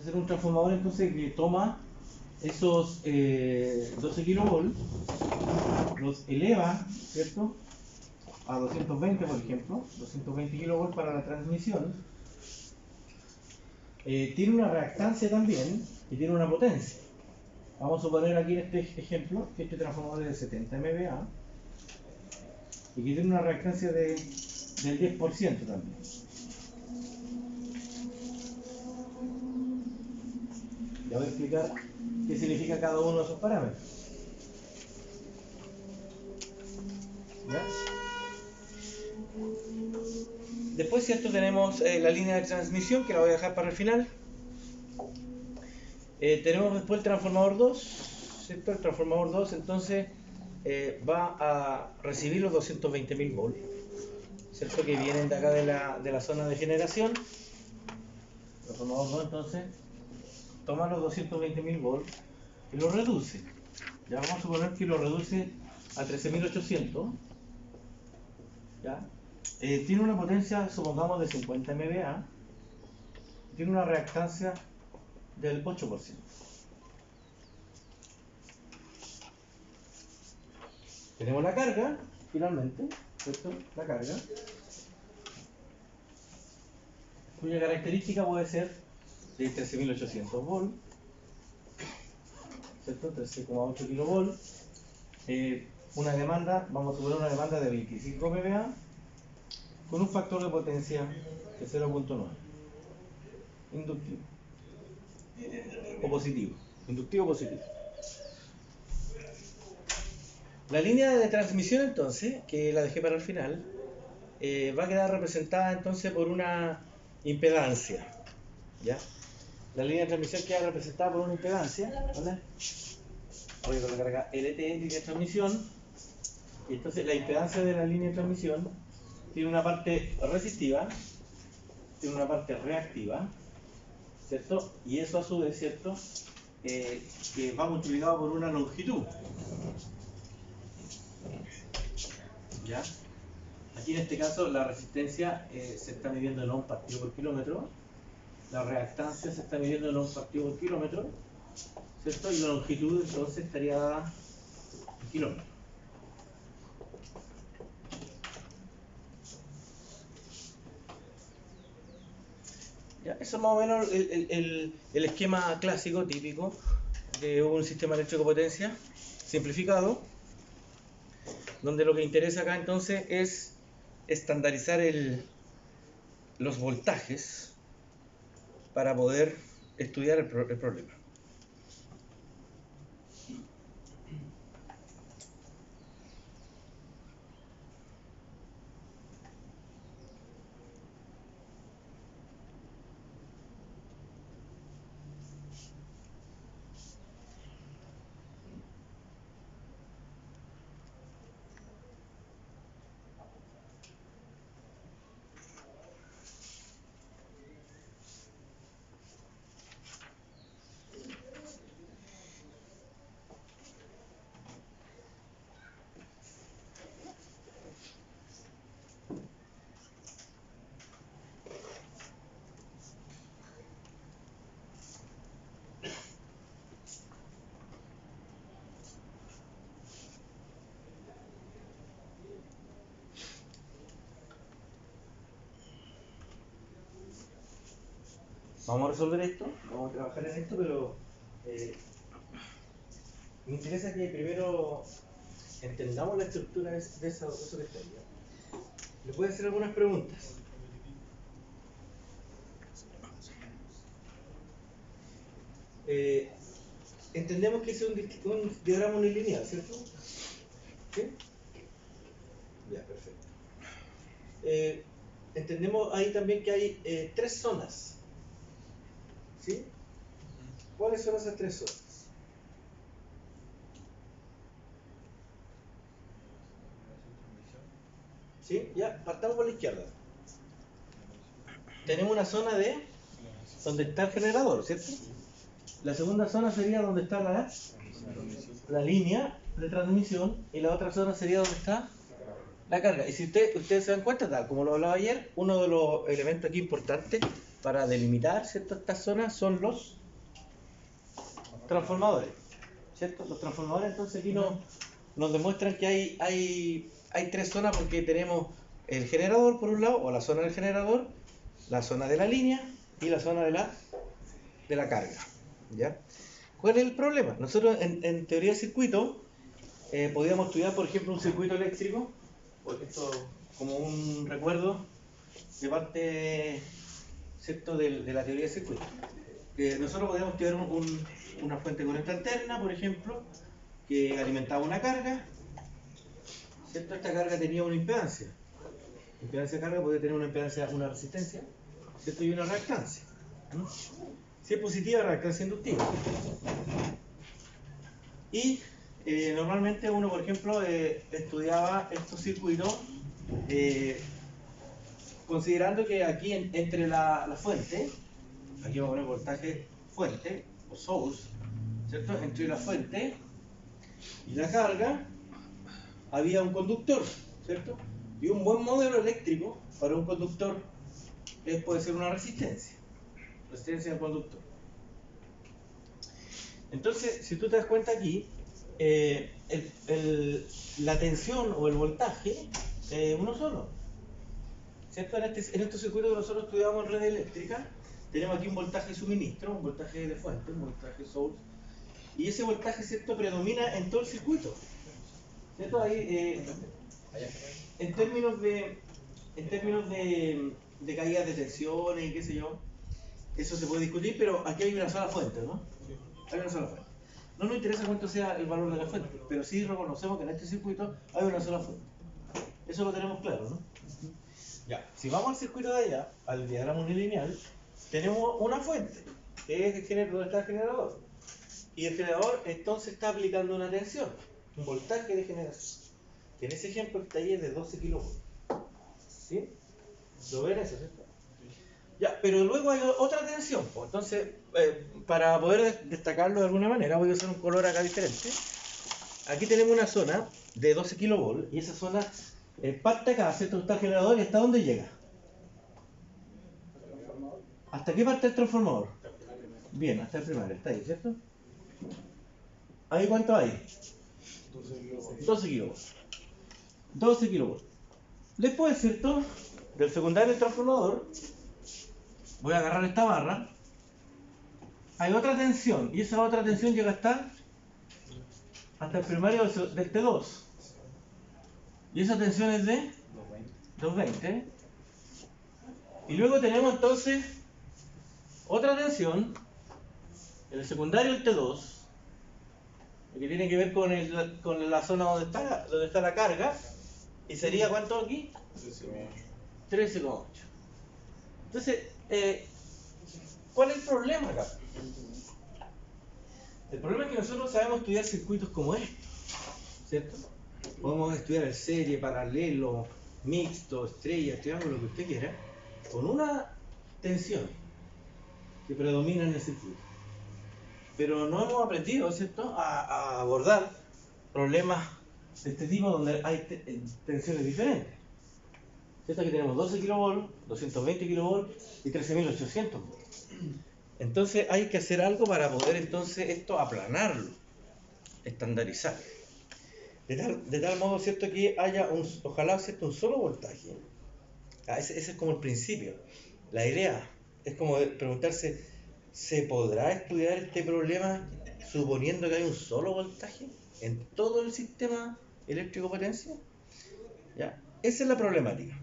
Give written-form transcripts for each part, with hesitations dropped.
hacer un transformador entonces que toma esos 12 kilovolts, los eleva, ¿cierto?, a 220, por ejemplo, 220 kilovolts para la transmisión. Tiene una reactancia también y tiene una potencia. Vamos a suponer aquí en este ejemplo que este transformador es de 70 MVA y que tiene una reactancia del 10% también. Ya voy a explicar qué significa cada uno de esos parámetros. ¿Ya? Después, ¿cierto? Tenemos la línea de transmisión, que la voy a dejar para el final. Tenemos después el transformador 2, ¿cierto? El transformador 2 entonces va a recibir los 220.000 volts, ¿cierto? Que vienen de acá de la zona de generación. El transformador 2 entonces toma los 220.000 volts y lo reduce. Ya vamos a suponer que lo reduce a 13.800. ¿Ya? Tiene una potencia, supongamos, de 50 MVA. Tiene una reactancia del 8%. Tenemos la carga, finalmente, ¿cierto? La carga, cuya característica puede ser de 13.800 volts, ¿cierto? 13,8 kilovolts. Una demanda, vamos a suponer una demanda de 25 MVA con un factor de potencia de 0.9. Inductivo. O positivo. Inductivo positivo. La línea de transmisión entonces, que la dejé para el final, va a quedar representada entonces por una impedancia. ¿Ya? La línea de transmisión queda representada por una impedancia. ¿Vale? Voy a colocar acá LT, línea de transmisión. Y entonces la impedancia de la línea de transmisión tiene una parte resistiva, tiene una parte reactiva, ¿cierto? Y eso a su vez, ¿cierto?, que va multiplicado por una longitud. ¿Ya? Aquí en este caso la resistencia se está midiendo en ohms partido por kilómetro, la reactancia se está midiendo en ohms partido por kilómetro, ¿cierto? Y la longitud entonces estaría dada en kilómetros. ¿Ya? Eso es más o menos el esquema clásico, típico, de un sistema eléctrico de potencia simplificado, donde lo que interesa acá entonces es estandarizar los voltajes para poder estudiar el problema. Vamos a resolver esto, vamos a trabajar en esto, pero me interesa que primero entendamos la estructura de eso que está ahí. ¿Le puedo hacer algunas preguntas? Entendemos que es un diagrama unilineal, ¿cierto? ¿Sí? Ya, perfecto. Entendemos ahí también que hay 3 zonas. ¿Sí? ¿Cuáles son esas 3 zonas? ¿Sí? Ya, partamos por la izquierda. Tenemos una zona de donde está el generador, ¿cierto? La segunda zona sería donde está la línea de transmisión y la otra zona sería donde está la carga. Y si ustedes se dan cuenta, tal como lo hablaba ayer, uno de los elementos aquí importantes para delimitar, ¿cierto?, estas zonas son los transformadores, ¿cierto? Los transformadores entonces aquí nos demuestran que hay tres zonas, porque tenemos el generador por un lado, o la zona del generador, la zona de la línea y la zona de la carga, ¿ya? ¿Cuál es el problema? Nosotros en teoría de circuito podríamos estudiar, por ejemplo, un circuito eléctrico, porque esto como un recuerdo de parte, ¿cierto?, de la teoría de circuito. Nosotros podríamos estudiar una fuente de corriente alterna, por ejemplo, que alimentaba una carga, ¿cierto? Esta carga tenía una impedancia. La impedancia de carga puede tener una impedancia, una resistencia, ¿cierto?, y una reactancia. Si es positiva, reactancia inductiva. Y normalmente uno, por ejemplo, estudiaba estos circuitos considerando que aquí entre la fuente, aquí vamos a poner voltaje fuente o source, ¿cierto? Entre la fuente y la carga había un conductor, ¿cierto? Y un buen modelo eléctrico para un conductor puede ser una resistencia del conductor. Entonces, si tú te das cuenta aquí, la tensión o el voltaje es uno solo, ¿cierto? En estos circuitos que nosotros estudiamos en red eléctrica, tenemos aquí un voltaje de suministro, un voltaje de fuente, un voltaje source, y ese voltaje, ¿cierto?, predomina en todo el circuito, ¿cierto? Ahí, en términos de caídas de tensiones y qué sé yo, eso se puede discutir, pero aquí hay una sola fuente, ¿no? Hay una sola fuente. No nos interesa cuánto sea el valor de la fuente, pero sí reconocemos que en este circuito hay una sola fuente. Eso lo tenemos claro, ¿no? Ya, si vamos al circuito de allá, al diagrama unilineal, tenemos una fuente, que es donde está el generador. Y el generador entonces está aplicando una tensión, un voltaje de generación, que en ese ejemplo está ahí es de 12 kilovolts. ¿Sí? ¿Lo ven eso, cierto? Ya, pero luego hay otra tensión. Pues. Entonces, para poder destacarlo de alguna manera, voy a usar un color acá diferente. Aquí tenemos una zona de 12 kilovolts y esa zona parte acá, ¿cierto? Está el generador y ¿hasta dónde llega? ¿Hasta qué parte el transformador? Bien, hasta el primario, está ahí, ¿cierto? ¿Ahí cuánto hay? 12 kilovolts. 12 kilovolts. Después, ¿cierto? Del secundario del transformador, voy a agarrar esta barra, hay otra tensión, y esa otra tensión llega hasta el primario del T2. Y esa tensión es de 220. Y luego tenemos entonces otra tensión, en el secundario del T2, que tiene que ver con la zona donde está la carga, y sería ¿cuánto aquí? 13,8. Entonces, ¿cuál es el problema acá? El problema es que nosotros sabemos estudiar circuitos como estos, ¿cierto? Podemos estudiar el serie, paralelo, mixto, estrella, triángulo, lo que usted quiera, con una tensión que predomina en el circuito. Pero no hemos aprendido, ¿cierto?, a abordar problemas de este tipo donde hay tensiones diferentes. ¿Cierto? Aquí tenemos 12 kV, 220 kV y 13.800 volts. Entonces hay que hacer algo para poder entonces esto aplanarlo, estandarizar. De tal modo, ¿cierto?, que haya ojalá, ¿cierto?, un solo voltaje. Ese es como el principio. La idea es como preguntarse, ¿se podrá estudiar este problema suponiendo que hay un solo voltaje en todo el sistema eléctrico potencia? ¿Ya? Esa es la problemática.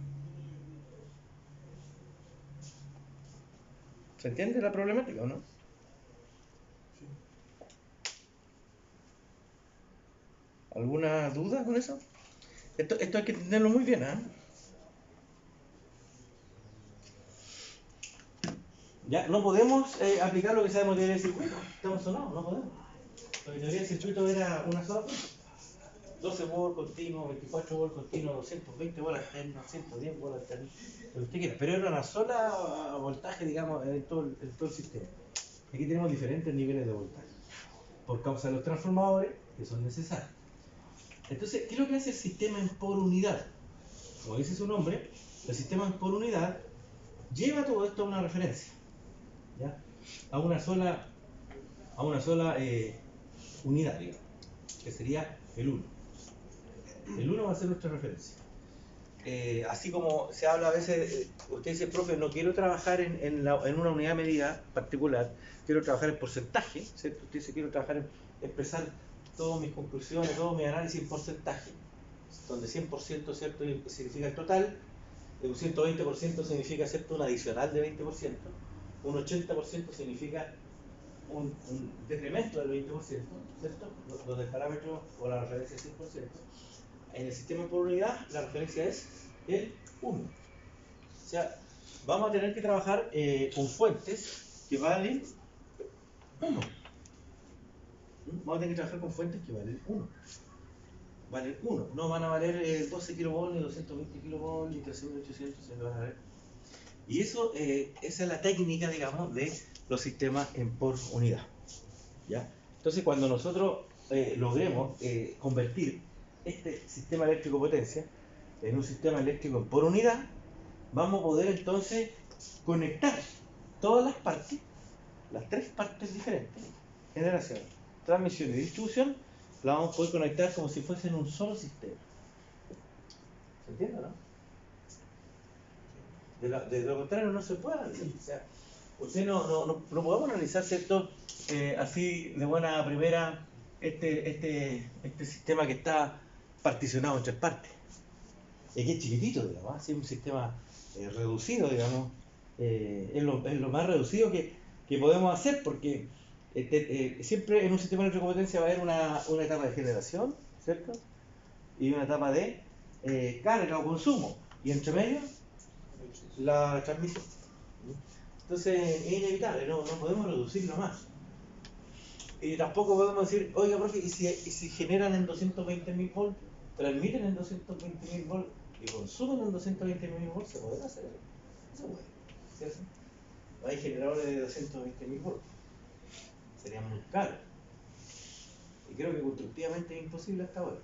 ¿Se entiende la problemática o no? ¿Alguna duda con eso? Esto hay que entenderlo muy bien, ¿eh? Ya, no podemos aplicar lo que sabemos de teoría del circuito. Estamos sonados, no podemos. La teoría del circuito era una sola cosa. 12 volts continuos, 24 volts continuos, 220 volts alternos, 110 volts alternos, lo que usted quiera. Pero era una sola voltaje, digamos, en todo el sistema. Aquí tenemos diferentes niveles de voltaje, por causa de los transformadores que son necesarios. Entonces, ¿qué es lo que hace el sistema en por unidad? Como dice su nombre, el sistema en por unidad lleva todo esto a una referencia, ¿ya? A una sola unidad, digamos, que sería el 1. El 1 va a ser nuestra referencia. Así como se habla a veces, usted dice, profe, no quiero trabajar en una unidad de medida particular, quiero trabajar en porcentaje, ¿cierto? Usted dice, quiero trabajar en expresar todas mis conclusiones, todo mi análisis en porcentaje, donde 100%, ¿cierto?, significa el total, un 120% significa, ¿cierto?, un adicional de 20%, un 80% significa un decremento del 20%, ¿cierto?, donde el parámetro o la referencia es 100%. En el sistema por unidad, la referencia es el 1. O sea, vamos a tener que trabajar con fuentes que valen 1. Vamos a tener que trabajar con fuentes que valen 1. Valen 1. No van a valer 12 kV, ni 220 kV, ni 3800, se van a ver. Y eso, esa es la técnica, digamos, de los sistemas en por unidad, ¿ya? Entonces, cuando nosotros logremos convertir este sistema eléctrico potencia en un sistema eléctrico por unidad, vamos a poder entonces conectar todas las partes, las tres partes diferentes, generación, transmisión y distribución, las vamos a poder conectar como si fuesen un solo sistema. ¿Se entiende, no? De lo contrario no se puede analizar. O sea, usted no podemos analizar, ¿cierto? Así de buena primera este sistema que está particionado en tres partes. Y que es chiquitito, digamos, así un sistema reducido, digamos, es lo más reducido que podemos hacer, porque siempre en un sistema de electropotencia va a haber una etapa de generación, ¿cierto? Y una etapa de carga o consumo, y entre medio la transmisión. Entonces es inevitable, no podemos reducirlo más. Y tampoco podemos decir, oiga, profe, ¿y si generan en 220.000 volts, transmiten en 220.000 volts y consumen en 220.000 volts? ¿Se podrá hacer eso? Se puede, ¿cierto? No hay generadores de 220.000 volts. Sería muy caro. Y creo que constructivamente es imposible hasta ahora.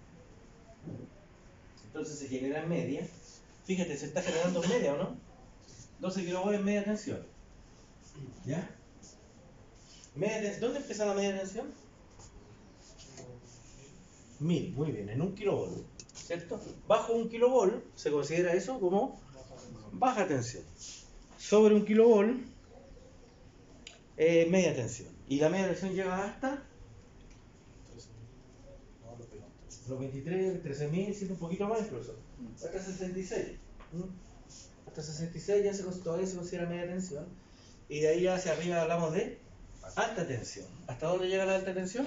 Entonces se genera en media. Fíjate, se está generando en media, ¿o no? 12 kV en media tensión. ¿Ya? ¿Dónde empieza la media tensión? 1000, muy bien, en 1 kV, ¿cierto? Bajo 1 kV se considera eso como baja tensión. Sobre 1 kV, media tensión. Y la media tensión llega hasta los 23, 13.000, un poquito más incluso. Hasta 66. Hasta 66 ya todavía se considera media tensión. Y de ahí hacia arriba hablamos de alta tensión. ¿Hasta dónde llega la alta tensión?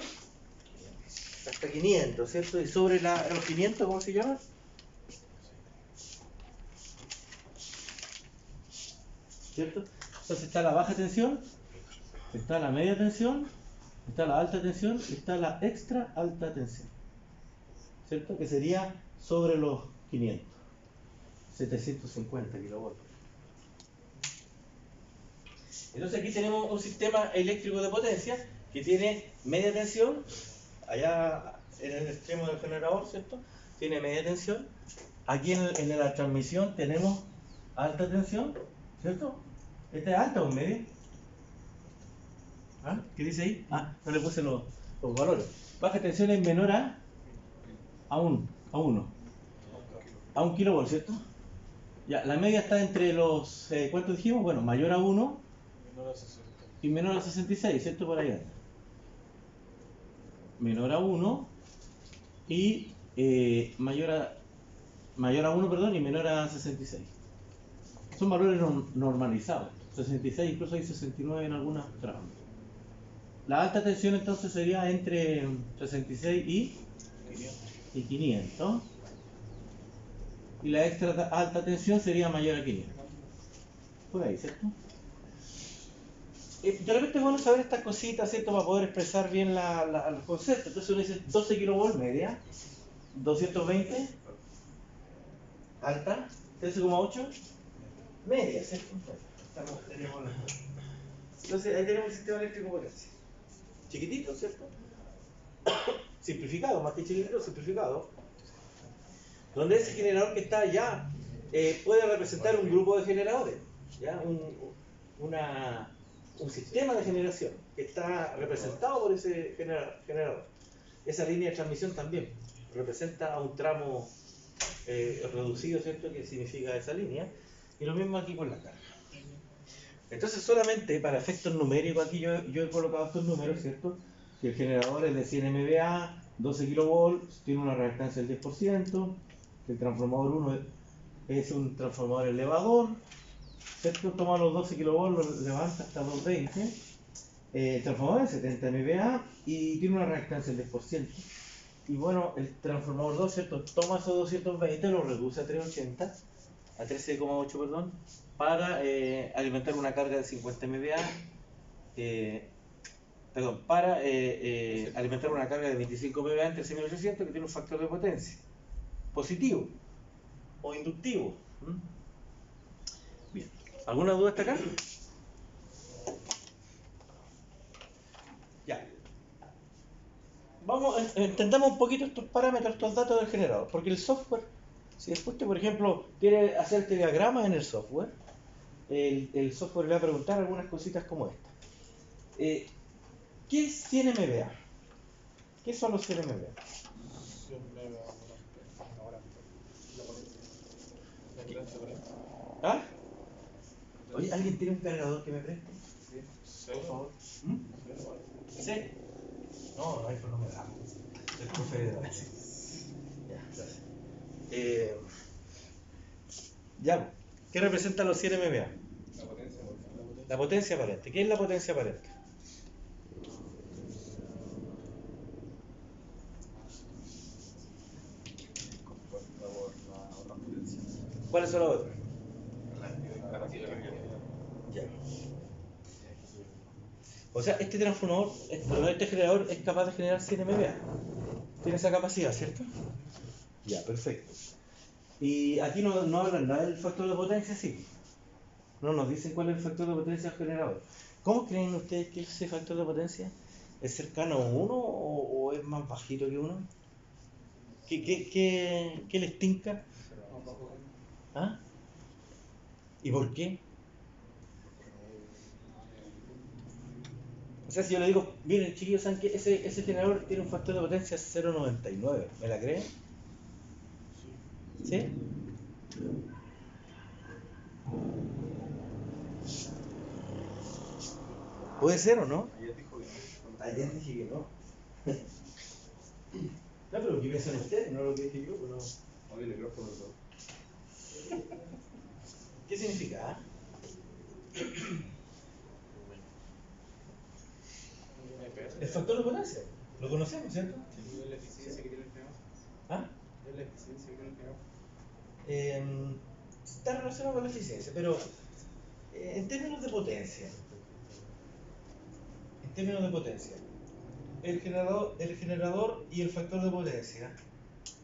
Hasta 500, ¿cierto? Y sobre los 500, ¿cómo se llama? ¿Cierto? Entonces está la baja tensión, está la media tensión, está la alta tensión y está la extra alta tensión, ¿cierto? Que sería sobre los 500, 750 kilovolts. Entonces aquí tenemos un sistema eléctrico de potencia que tiene media tensión, allá en el extremo del generador, ¿cierto? Tiene media tensión. Aquí en la transmisión tenemos alta tensión, ¿cierto? ¿Esta es alta o media? ¿Ah? ¿Qué dice ahí? Ah, no le puse los valores. Baja tensión es menor a 1, a 1 kilovolt, ¿cierto? Ya, la media está entre los, ¿cuánto dijimos? Bueno, mayor a 1 y menor a 66, ¿cierto? Por allá. Menor a 1 y mayor a 1, perdón, y menor a 66. Son valores normalizados. 66, incluso hay 69 en algunas tramos. La alta tensión entonces sería entre 66 y 500. Y la extra alta tensión sería mayor a 500. Por ahí, ¿cierto? De repente es bueno saber estas cositas, ¿cierto? Para poder expresar bien los conceptos. Entonces uno dice 12 kV media, 220 alta, 13,8 media, ¿cierto? Entonces ahí tenemos el sistema eléctrico potencia. Chiquitito, ¿cierto? Simplificado, más que chiquitito, simplificado. Donde ese generador que está allá puede representar un grupo de generadores. ¿ya? Un sistema de generación que está representado por ese generador. Esa línea de transmisión también representa a un tramo reducido, ¿cierto? Que significa esa línea. Y lo mismo aquí con la carga. Entonces solamente para efectos numéricos aquí yo he colocado estos números, ¿cierto? Que el generador es de 100 MVA, 12 kV, tiene una reactancia del 10%, que el transformador 1 es un transformador elevador, ¿cierto? Toma los 12 kV, los levanta hasta 220, el transformador es 70 MVA y tiene una reactancia del 10%. Y bueno, el transformador 2, ¿cierto? Toma esos 220, lo reduce a 380, a 13,8, perdón, para alimentar una carga de 50 MVA, para alimentar una carga de 25 MVA en 13.800 que tiene un factor de potencia positivo o inductivo. Bien, ¿alguna duda hasta acá? Ya. Vamos, entendamos un poquito estos parámetros, estos datos del generador, porque el software, si después por ejemplo, quiere hacerte diagramas en el software, el software le va a preguntar algunas cositas como esta. ¿Qué es 100 MVA? ¿Qué son los 100 MVA? 100 MVA una hora. La potencia aparente. ¿Ah? Oye, ¿alguien tiene un cargador que me preste? Sí, por favor. ¿Sí? No hay problema. El profe de base. Ya, gracias. Ya, ¿qué representan los 100 MVA? La potencia aparente. ¿Qué es la potencia aparente? ¿Cuáles son las otras? Ya. O sea, este transformador, este generador es capaz de generar 100 MVA. Tiene esa capacidad, ¿cierto? Ya, perfecto. Y aquí no hablan nada del factor de potencia, sí. No nos dicen cuál es el factor de potencia del generador. ¿Cómo creen ustedes que ese factor de potencia es cercano a 1 o es más bajito que 1? ¿Qué les tinca? ¿Ah? ¿Y por qué? O sea, si yo le digo, miren chiquillos, ¿saben que ese generador tiene un factor de potencia 0,99? ¿Me la creen? ¿Sí? ¿Puede ser o no? Ayer dije que no. No, pero lo que piensan ustedes, no lo que dije yo. No. ¿Qué significa? El factor de potencia. Lo conocemos, ¿cierto? ¿Es la eficiencia que tiene el generador? ¿Ah? ¿Es la eficiencia que tiene el generador? Está relacionado con la eficiencia, pero en términos de potencia. En términos de potencia. El generador y el factor de potencia,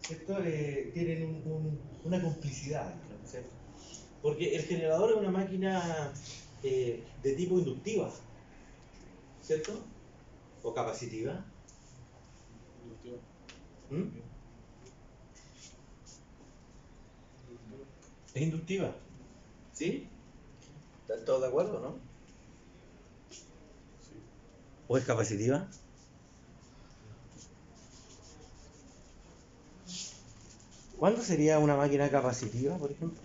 ¿cierto? Tienen una complicidad, ¿cierto? Porque el generador es una máquina de tipo inductiva, ¿cierto? O capacitiva. Inductivo. ¿Mm? Es inductiva, ¿sí? ¿Están todos de acuerdo, no? Sí. ¿O es capacitiva? ¿Cuándo sería una máquina capacitiva, por ejemplo?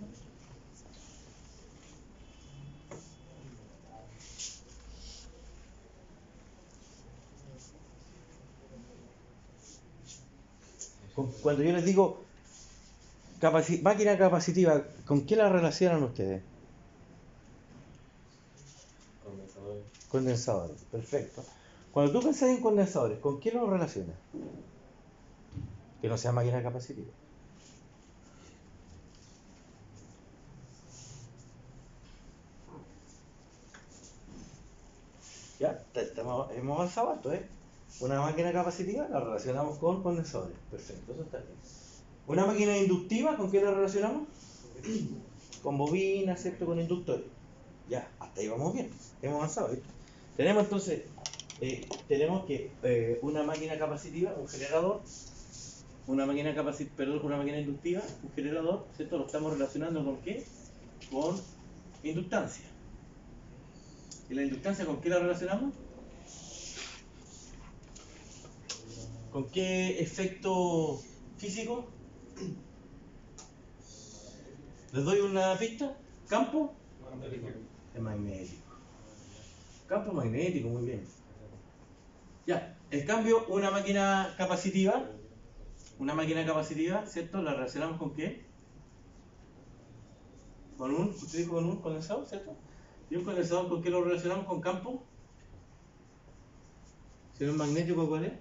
Cuando yo les digo máquina capacitiva, ¿con qué la relacionan ustedes? Condensadores. Condensadores, perfecto. Cuando tú pensás en condensadores, ¿con qué lo relacionas? Que no sea máquina capacitiva. Ya, hemos avanzado harto, ¿eh? Una máquina capacitiva la relacionamos con condensadores. Perfecto, eso está bien. Una máquina inductiva, ¿con qué la relacionamos? Con bobinas, ¿cierto? Con inductores. Ya, hasta ahí vamos bien. Hemos avanzado, ¿viste? Tenemos entonces, tenemos que una máquina capacitiva, un generador, una máquina inductiva, un generador, ¿cierto? Lo estamos relacionando con qué? Con Inductancia. ¿Y la inductancia con qué la relacionamos? ¿Con qué efecto físico? ¿Les doy una pista? ¿Campo? Es magnético. Campo magnético, muy bien. Ya, en cambio, una máquina capacitiva, ¿cierto? ¿La relacionamos con qué? Con usted dijo con un condensador, ¿cierto? ¿Y un condensador con qué lo relacionamos? ¿Con campo? Si no es magnético, ¿cuál es?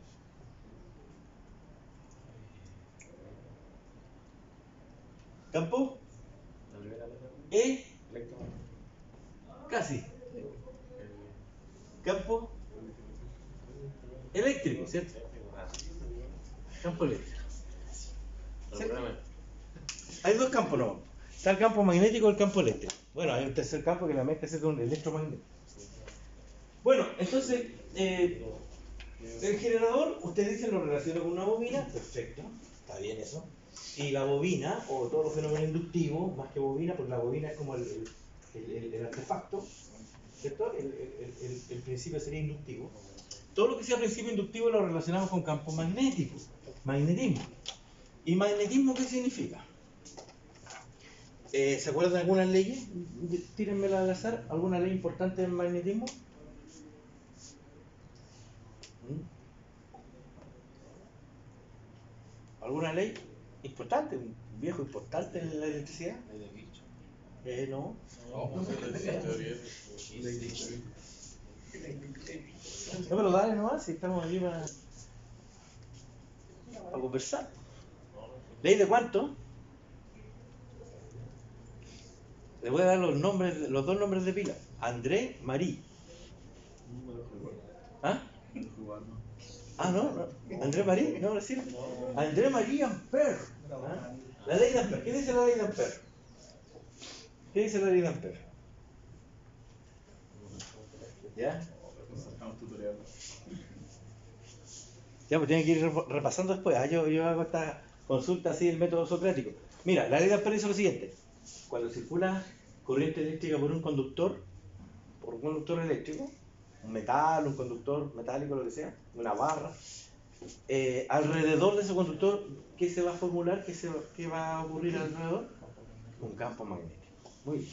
¿Campo? Casi. Campo eléctrico, ¿cierto? Campo eléctrico. ¿Cierto? Hay dos campos, no. Está el campo magnético y el campo eléctrico. Bueno, hay un tercer campo que la mezcla es un electromagnético. Bueno, entonces, el generador, ustedes dicen lo relaciona con una bobina, perfecto, está bien eso. Y la bobina, o todos los fenómenos inductivos, más que bobina, porque la bobina es como el artefacto, ¿cierto? El principio sería inductivo. Todo lo que sea principio inductivo lo relacionamos con campo magnético, magnetismo. ¿Y magnetismo qué significa? ¿Se acuerdan de algunas leyes? Tírenmela al azar. ¿Alguna ley importante del magnetismo? ¿Alguna ley importante? ¿Un viejo importante en la electricidad? No. No, pero dale nomás, si estamos aquí para conversar. ¿Ley de cuánto? Le voy a dar los dos nombres de pila. André Marie. ¿Ah? No. André Marie, no le sirve. André Marie Ampère. ¿Ah? La ley de Ampère. ¿Qué dice la ley de Ampère? ¿Qué dice la ley de Ampère? ¿Ya? Ya, pues tienen que ir repasando después. Yo hago esta consulta así del método socrático. Mira, la ley de Ampère dice lo siguiente. Cuando circula corriente eléctrica por un conductor eléctrico, un metal, un conductor metálico, lo que sea, una barra, alrededor de ese conductor, ¿qué se va a formular? ¿Qué va a ocurrir alrededor? Un campo magnético. Muy bien.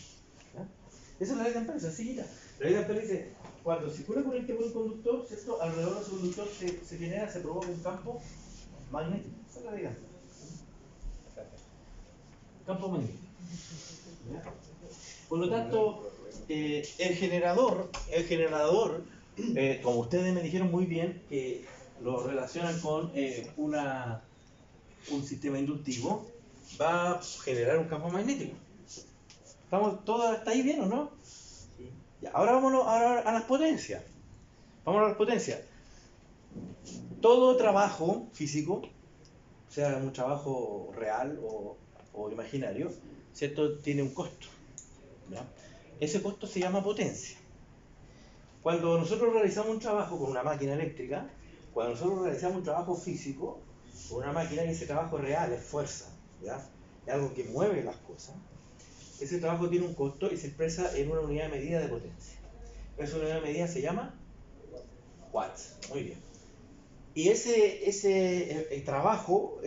¿Ya? Esa es la ley de Ampère, sencillita. La ley de Ampère dice, cuando circula corriente por un conductor, ¿cierto? Alrededor de ese conductor se provoca un campo magnético. Esa es la ley de Ampère. Campo magnético. ¿Ya? Por lo tanto, el generador, como ustedes me dijeron muy bien, que lo relacionan con un sistema inductivo, va a generar un campo magnético. ¿Estamos todos hasta ahí bien o no? Sí. Ya, ahora vámonos a las potencias. Vamos a las potencias. Todo trabajo físico, sea un trabajo real o imaginario, ¿cierto? Tiene un costo. ¿Ya? Ese costo se llama potencia. Cuando nosotros realizamos un trabajo con una máquina eléctrica, cuando nosotros realizamos un trabajo físico con una máquina, y ese trabajo real es fuerza, ¿ya? Es algo que mueve las cosas, ese trabajo tiene un costo y se expresa en una unidad de medida de potencia. Esa unidad de medida se llama watts. Muy bien. Y ese trabajo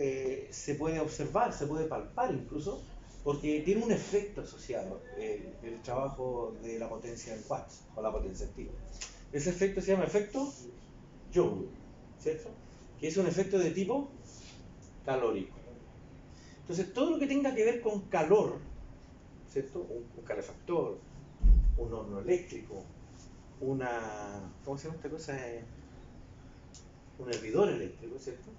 se puede observar, se puede palpar incluso, porque tiene un efecto asociado, el trabajo de la potencia en watts, o la potencia activa. Ese efecto se llama efecto Joule, ¿cierto? Que es un efecto de tipo calórico. Entonces, todo lo que tenga que ver con calor, ¿cierto? Un calefactor, un horno eléctrico, ¿cómo se llama esta cosa? Un hervidor eléctrico, ¿cierto?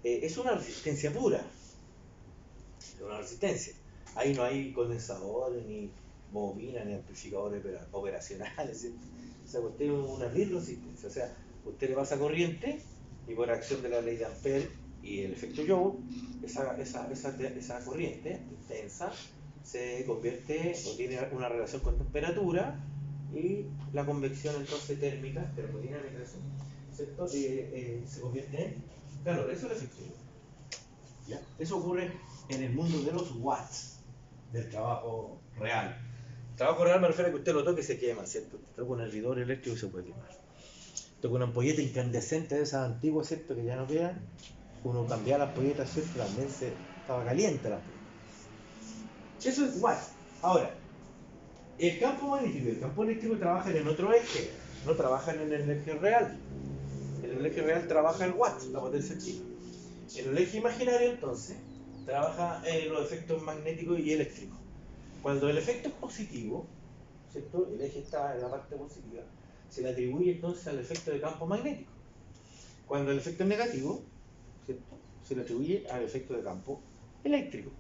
Es una resistencia pura. Es una resistencia. Ahí no hay condensadores, ni bobinas, ni amplificadores operacionales, ¿cierto? O sea, usted es una real resistencia. O sea, usted le pasa corriente y por acción de la ley de Ampère y el efecto Joule, esa corriente intensa se convierte o tiene una relación con temperatura y la convección entonces térmica, termodinámica, ¿cierto? Se convierte en calor. Eso es el efecto Joule. ¿Ya? Eso ocurre en el mundo de los watts del trabajo real. Trabajo real me refiero a que usted lo toque y se quema, ¿cierto? Toca un hervidor eléctrico y se puede quemar. Toca una ampolleta incandescente de esas antiguas, ¿cierto? Que ya no quedan. Uno cambiaba las ampolletas, ¿cierto? También estaba caliente la ampolleta. Eso es igual. Ahora, el campo magnético y el campo eléctrico trabajan en otro eje, no trabajan en el eje real. En el eje real trabaja el watt, la potencia activa. En el eje imaginario, entonces, trabaja los efectos magnéticos y eléctricos. Cuando el efecto es positivo, ¿cierto? El eje está en la parte positiva, se le atribuye entonces al efecto de campo magnético. Cuando el efecto es negativo, ¿cierto? Se le atribuye al efecto de campo eléctrico.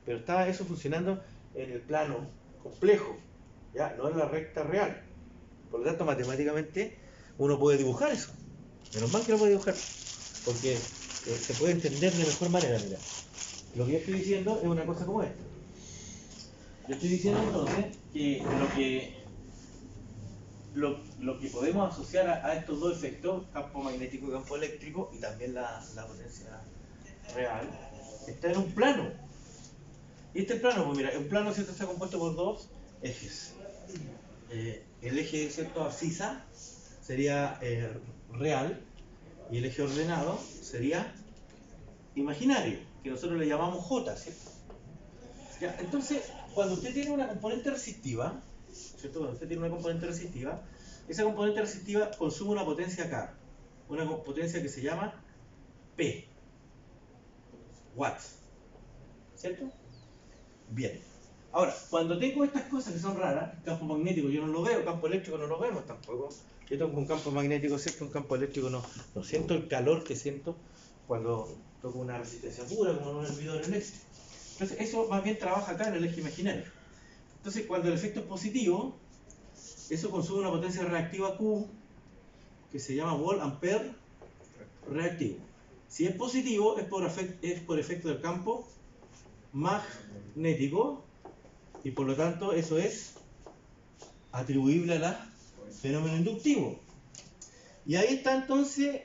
Pero está eso funcionando en el plano complejo, ¿ya? No en la recta real. Por lo tanto, matemáticamente, uno puede dibujar eso. Menos mal que lo puede dibujar, porque se puede entender de mejor manera. Mira, lo que yo estoy diciendo es una cosa como esta. Yo estoy diciendo entonces que lo que podemos asociar a estos dos efectos, campo magnético y campo eléctrico, y también la potencia real, está en un plano. Y este plano, pues mira, un plano, ¿cierto?, está compuesto por dos ejes. El eje, ¿cierto?, abscisa sería real, y el eje ordenado sería imaginario, que nosotros le llamamos J, ¿cierto? Ya, entonces, cuando usted tiene una componente resistiva, ¿cierto? Cuando usted tiene una componente resistiva, esa componente resistiva consume una potencia K, una potencia que se llama P, watts, ¿cierto? Bien. Ahora, cuando tengo estas cosas que son raras, campo magnético yo no lo veo, campo eléctrico no lo vemos tampoco. Yo tengo un campo magnético, ¿cierto? Un campo eléctrico no siento el calor que siento cuando toco una resistencia pura, como en un hervidor eléctrico. Entonces, eso más bien trabaja acá en el eje imaginario. Entonces, cuando el efecto es positivo, eso consume una potencia reactiva Q, que se llama Volt-Ampere reactivo. Si es positivo, es por efecto del campo magnético, y por lo tanto eso es atribuible al fenómeno inductivo. Y ahí está entonces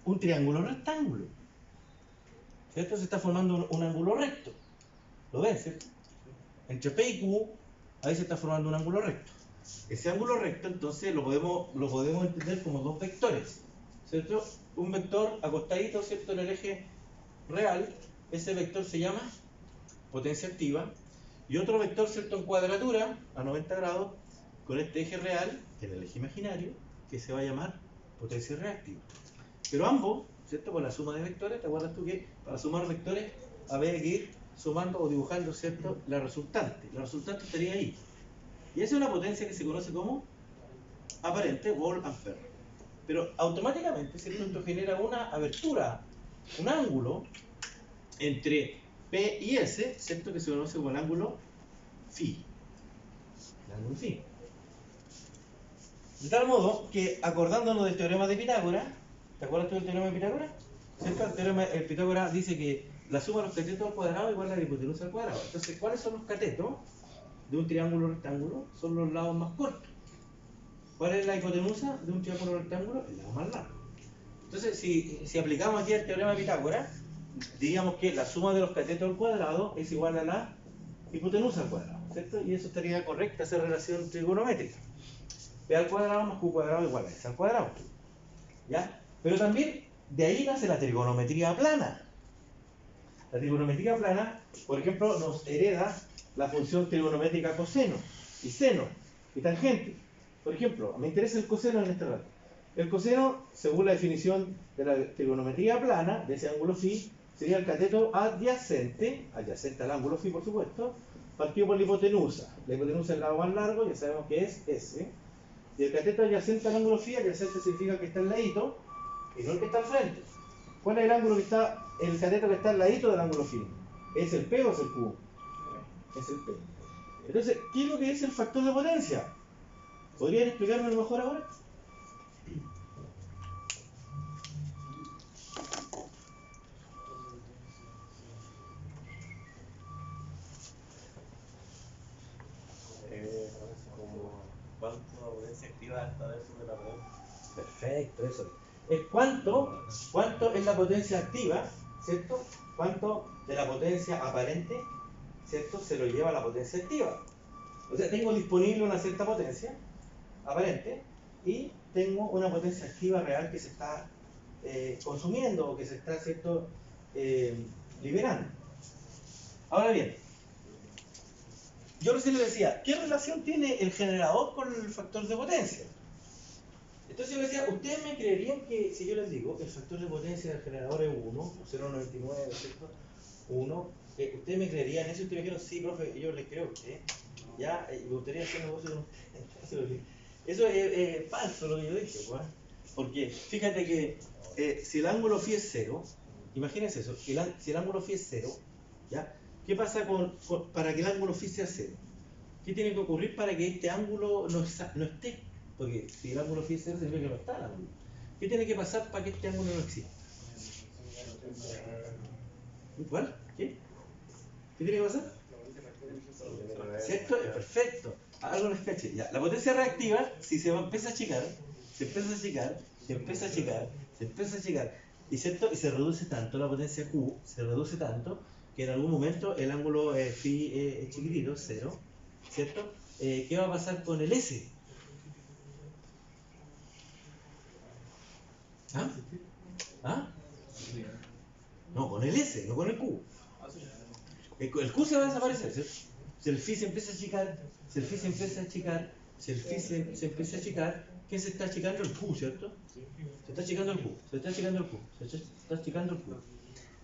un triángulo rectángulo, ¿cierto? Se está formando un ángulo recto. ¿Lo ven, cierto? Entre P y Q, ahí se está formando un ángulo recto. Ese ángulo recto entonces lo podemos entender como dos vectores, ¿cierto? Un vector acostadito, ¿cierto?, en el eje real. Ese vector se llama potencia activa, y otro vector, ¿cierto?, en cuadratura a 90 grados con este eje real en el eje imaginario, que se va a llamar potencia reactiva. Pero ambos, ¿cierto?, con la suma de vectores, ¿te acuerdas tú que para sumar vectores había que ir sumando o dibujando, ¿cierto?, la resultante? La resultante estaría ahí. Y esa es una potencia que se conoce como aparente, Volt-Ampere. Pero automáticamente, ¿cierto?, esto genera una abertura, un ángulo entre P y S, ¿cierto?, que se conoce como el ángulo phi. El ángulo phi. De tal modo que, acordándonos del teorema de Pitágoras, ¿te acuerdas tú del teorema de Pitágoras? ¿Cierto? El Pitágoras dice que la suma de los catetos al cuadrado igual a la hipotenusa al cuadrado. Entonces, ¿cuáles son los catetos de un triángulo rectángulo? Son los lados más cortos. ¿Cuál es la hipotenusa de un triángulo rectángulo? El lado más largo. Entonces, si aplicamos aquí el teorema de Pitágoras, diríamos que la suma de los catetos al cuadrado es igual a la hipotenusa al cuadrado, ¿cierto? Y eso estaría correcta, esa relación trigonométrica. P al cuadrado más Q cuadrado igual a S al cuadrado, ¿ya? Pero también de ahí nace la trigonometría plana. La trigonometría plana, por ejemplo, nos hereda la función trigonométrica coseno y seno y tangente. Por ejemplo, me interesa el coseno en este rato. El coseno, según la definición de la trigonometría plana, de ese ángulo phi, sería el cateto adyacente al ángulo phi, por supuesto, partido por la hipotenusa. La hipotenusa es el lado más largo, ya sabemos que es S. Y el cateto adyacente al ángulo phi, adyacente significa que está al ladito, y no el que está al frente. ¿Cuál es el ángulo que está, el cateto que está al ladito del ángulo phi? ¿Es el P o es el Q? Es el P. Entonces, ¿qué es lo que es el factor de potencia? ¿Podrían explicarme lo mejor ahora? Como cuánto la potencia activa está dentro de la red. Perfecto, eso es. ¿Cuánto es la potencia activa, ¿cierto? ¿Cuánto de la potencia aparente, ¿cierto?, se lo lleva a la potencia activa? O sea, tengo disponible una cierta potencia aparente y tengo una potencia activa real que se está consumiendo o que se está, ¿cierto?, liberando. Ahora bien, yo recién le decía, ¿qué relación tiene el generador con el factor de potencia? Entonces yo le decía, ¿ustedes me creerían que si yo les digo que el factor de potencia del generador es 1, o 0,99, ¿cierto? 1, ¿ustedes me creerían eso? Y ustedes me dijeron, sí, profe, yo les creo a usted. Ya, me gustaría hacer negocio con usted. Eso es falso lo que yo dije, pues. Porque fíjate que si el ángulo phi es 0, imagínense eso, si el ángulo phi es 0, ¿ya? ¿Qué pasa para que el ángulo phi sea 0? ¿Qué tiene que ocurrir para que este ángulo no esté? Porque si el ángulo phi es 0, significa que no está el ángulo. ¿Qué tiene que pasar para que este ángulo no exista? ¿Cuál? ¿Qué? ¿Qué tiene que pasar? ¿Cierto? Es perfecto. Algo les caché. Ya. La potencia reactiva, si se empieza a achicar, se empieza a achicar, se empieza a achicar, se empieza a achicar, y ¿cierto? Y se reduce tanto, la potencia Q se reduce tanto, que en algún momento el ángulo phi es chiquitito, 0, ¿cierto? ¿Qué va a pasar con el S? ¿Ah? ¿Ah? No, con el S, no con el Q. El Q se va a desaparecer, ¿cierto? Si el phi se empieza a achicar, si el phi se empieza a achicar, si el phi se empieza a achicar, ¿qué se está achicando? El Q, ¿cierto? Se está achicando el Q, se está achicando el Q, se está achicando el Q.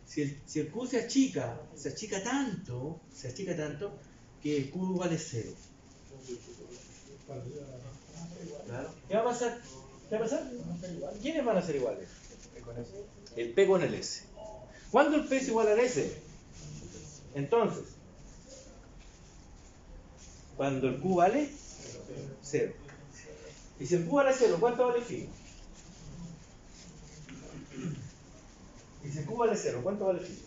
Si el Q se achica tanto que el Q vale 0. ¿Claro? ¿Qué va a pasar? ¿Qué va a pasar? ¿Quiénes van a ser iguales? El P con el S. ¿Cuándo el P es igual al S? Entonces, cuando el Q vale 0. Y si el Q vale 0, ¿cuánto vale phi? Y si el Q vale 0, ¿cuánto vale phi?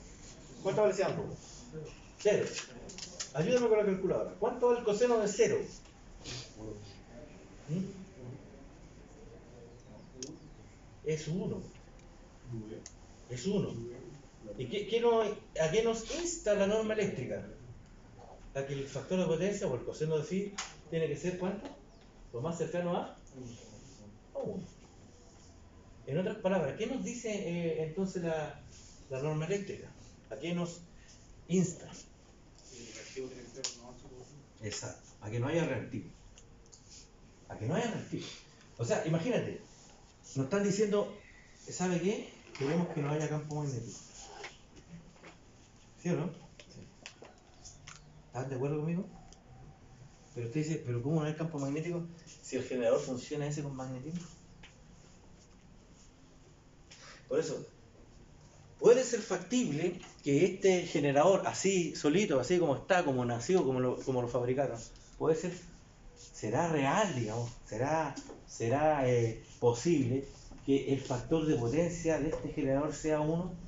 ¿Cuánto vale ese ángulo? 0. Ayúdame con la calculadora. ¿Cuánto vale el coseno de 0? Es 1. Es 1. ¿Y a qué nos insta la norma eléctrica? A que el factor de potencia o el coseno de phi tiene que ser ¿cuánto? Lo más cercano a 1. En otras palabras, ¿qué nos dice entonces la norma eléctrica? ¿A qué nos insta? Exacto, a que no haya reactivo. A que no haya reactivo. O sea, imagínate, nos están diciendo, ¿sabe qué? Queremos que no haya campo magnético. ¿Sí o no? ¿Están de acuerdo conmigo? Pero usted dice, ¿pero cómo no hay campo magnético si el generador funciona ese con magnetismo? Por eso, puede ser factible que este generador, así solito, así como está, como nació, como lo fabricaron, será real, digamos, será posible que el factor de potencia de este generador sea 1.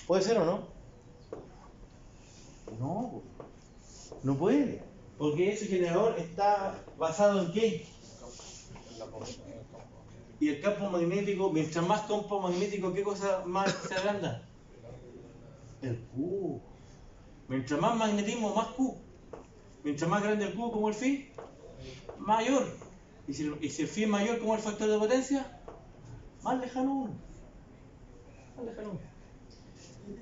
¿Puede ser o no? No, no puede, porque ese generador está basado en ¿qué? Y el campo magnético, mientras más campo magnético, ¿qué cosa más se agranda? El Q. Mientras más magnetismo, más Q. Mientras más grande el Q, como el phi, mayor. Y si el phi es mayor, como el factor de potencia, más lejano 1. Más lejano 1.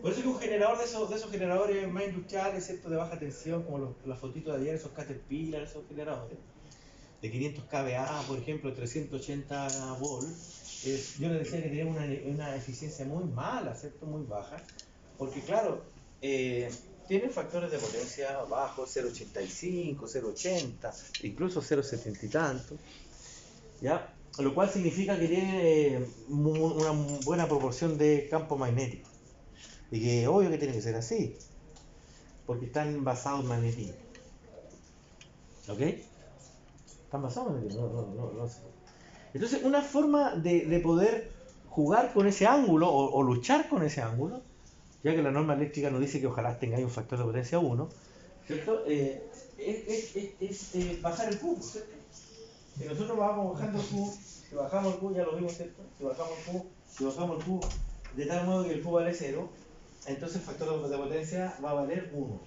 Por eso que un generador de esos generadores más industriales, ¿cierto?, de baja tensión, como las fotitos de ayer, esos Caterpillar, esos generadores, de 500 kVA, por ejemplo, 380 volts, yo les decía que tenían una eficiencia muy mala, ¿cierto?, muy baja, porque claro, tienen factores de potencia bajos, 0,85, 0,80, incluso 0,70 y tanto, ¿ya? Lo cual significa que tiene una buena proporción de campo magnético. Y que obvio que tiene que ser así, porque están basados en magnetismo. ¿Ok? Están basados en magnetismo, no sé. Entonces, una forma de poder jugar con ese ángulo o luchar con ese ángulo, ya que la norma eléctrica nos dice que ojalá tengáis un factor de potencia 1, ¿cierto? Es bajar el Q, ¿cierto? Si nosotros vamos bajando el Q, si bajamos el Q, ya lo vimos, ¿cierto? Si bajamos el Q de tal modo que el Q vale 0, entonces el factor de potencia va a valer 1.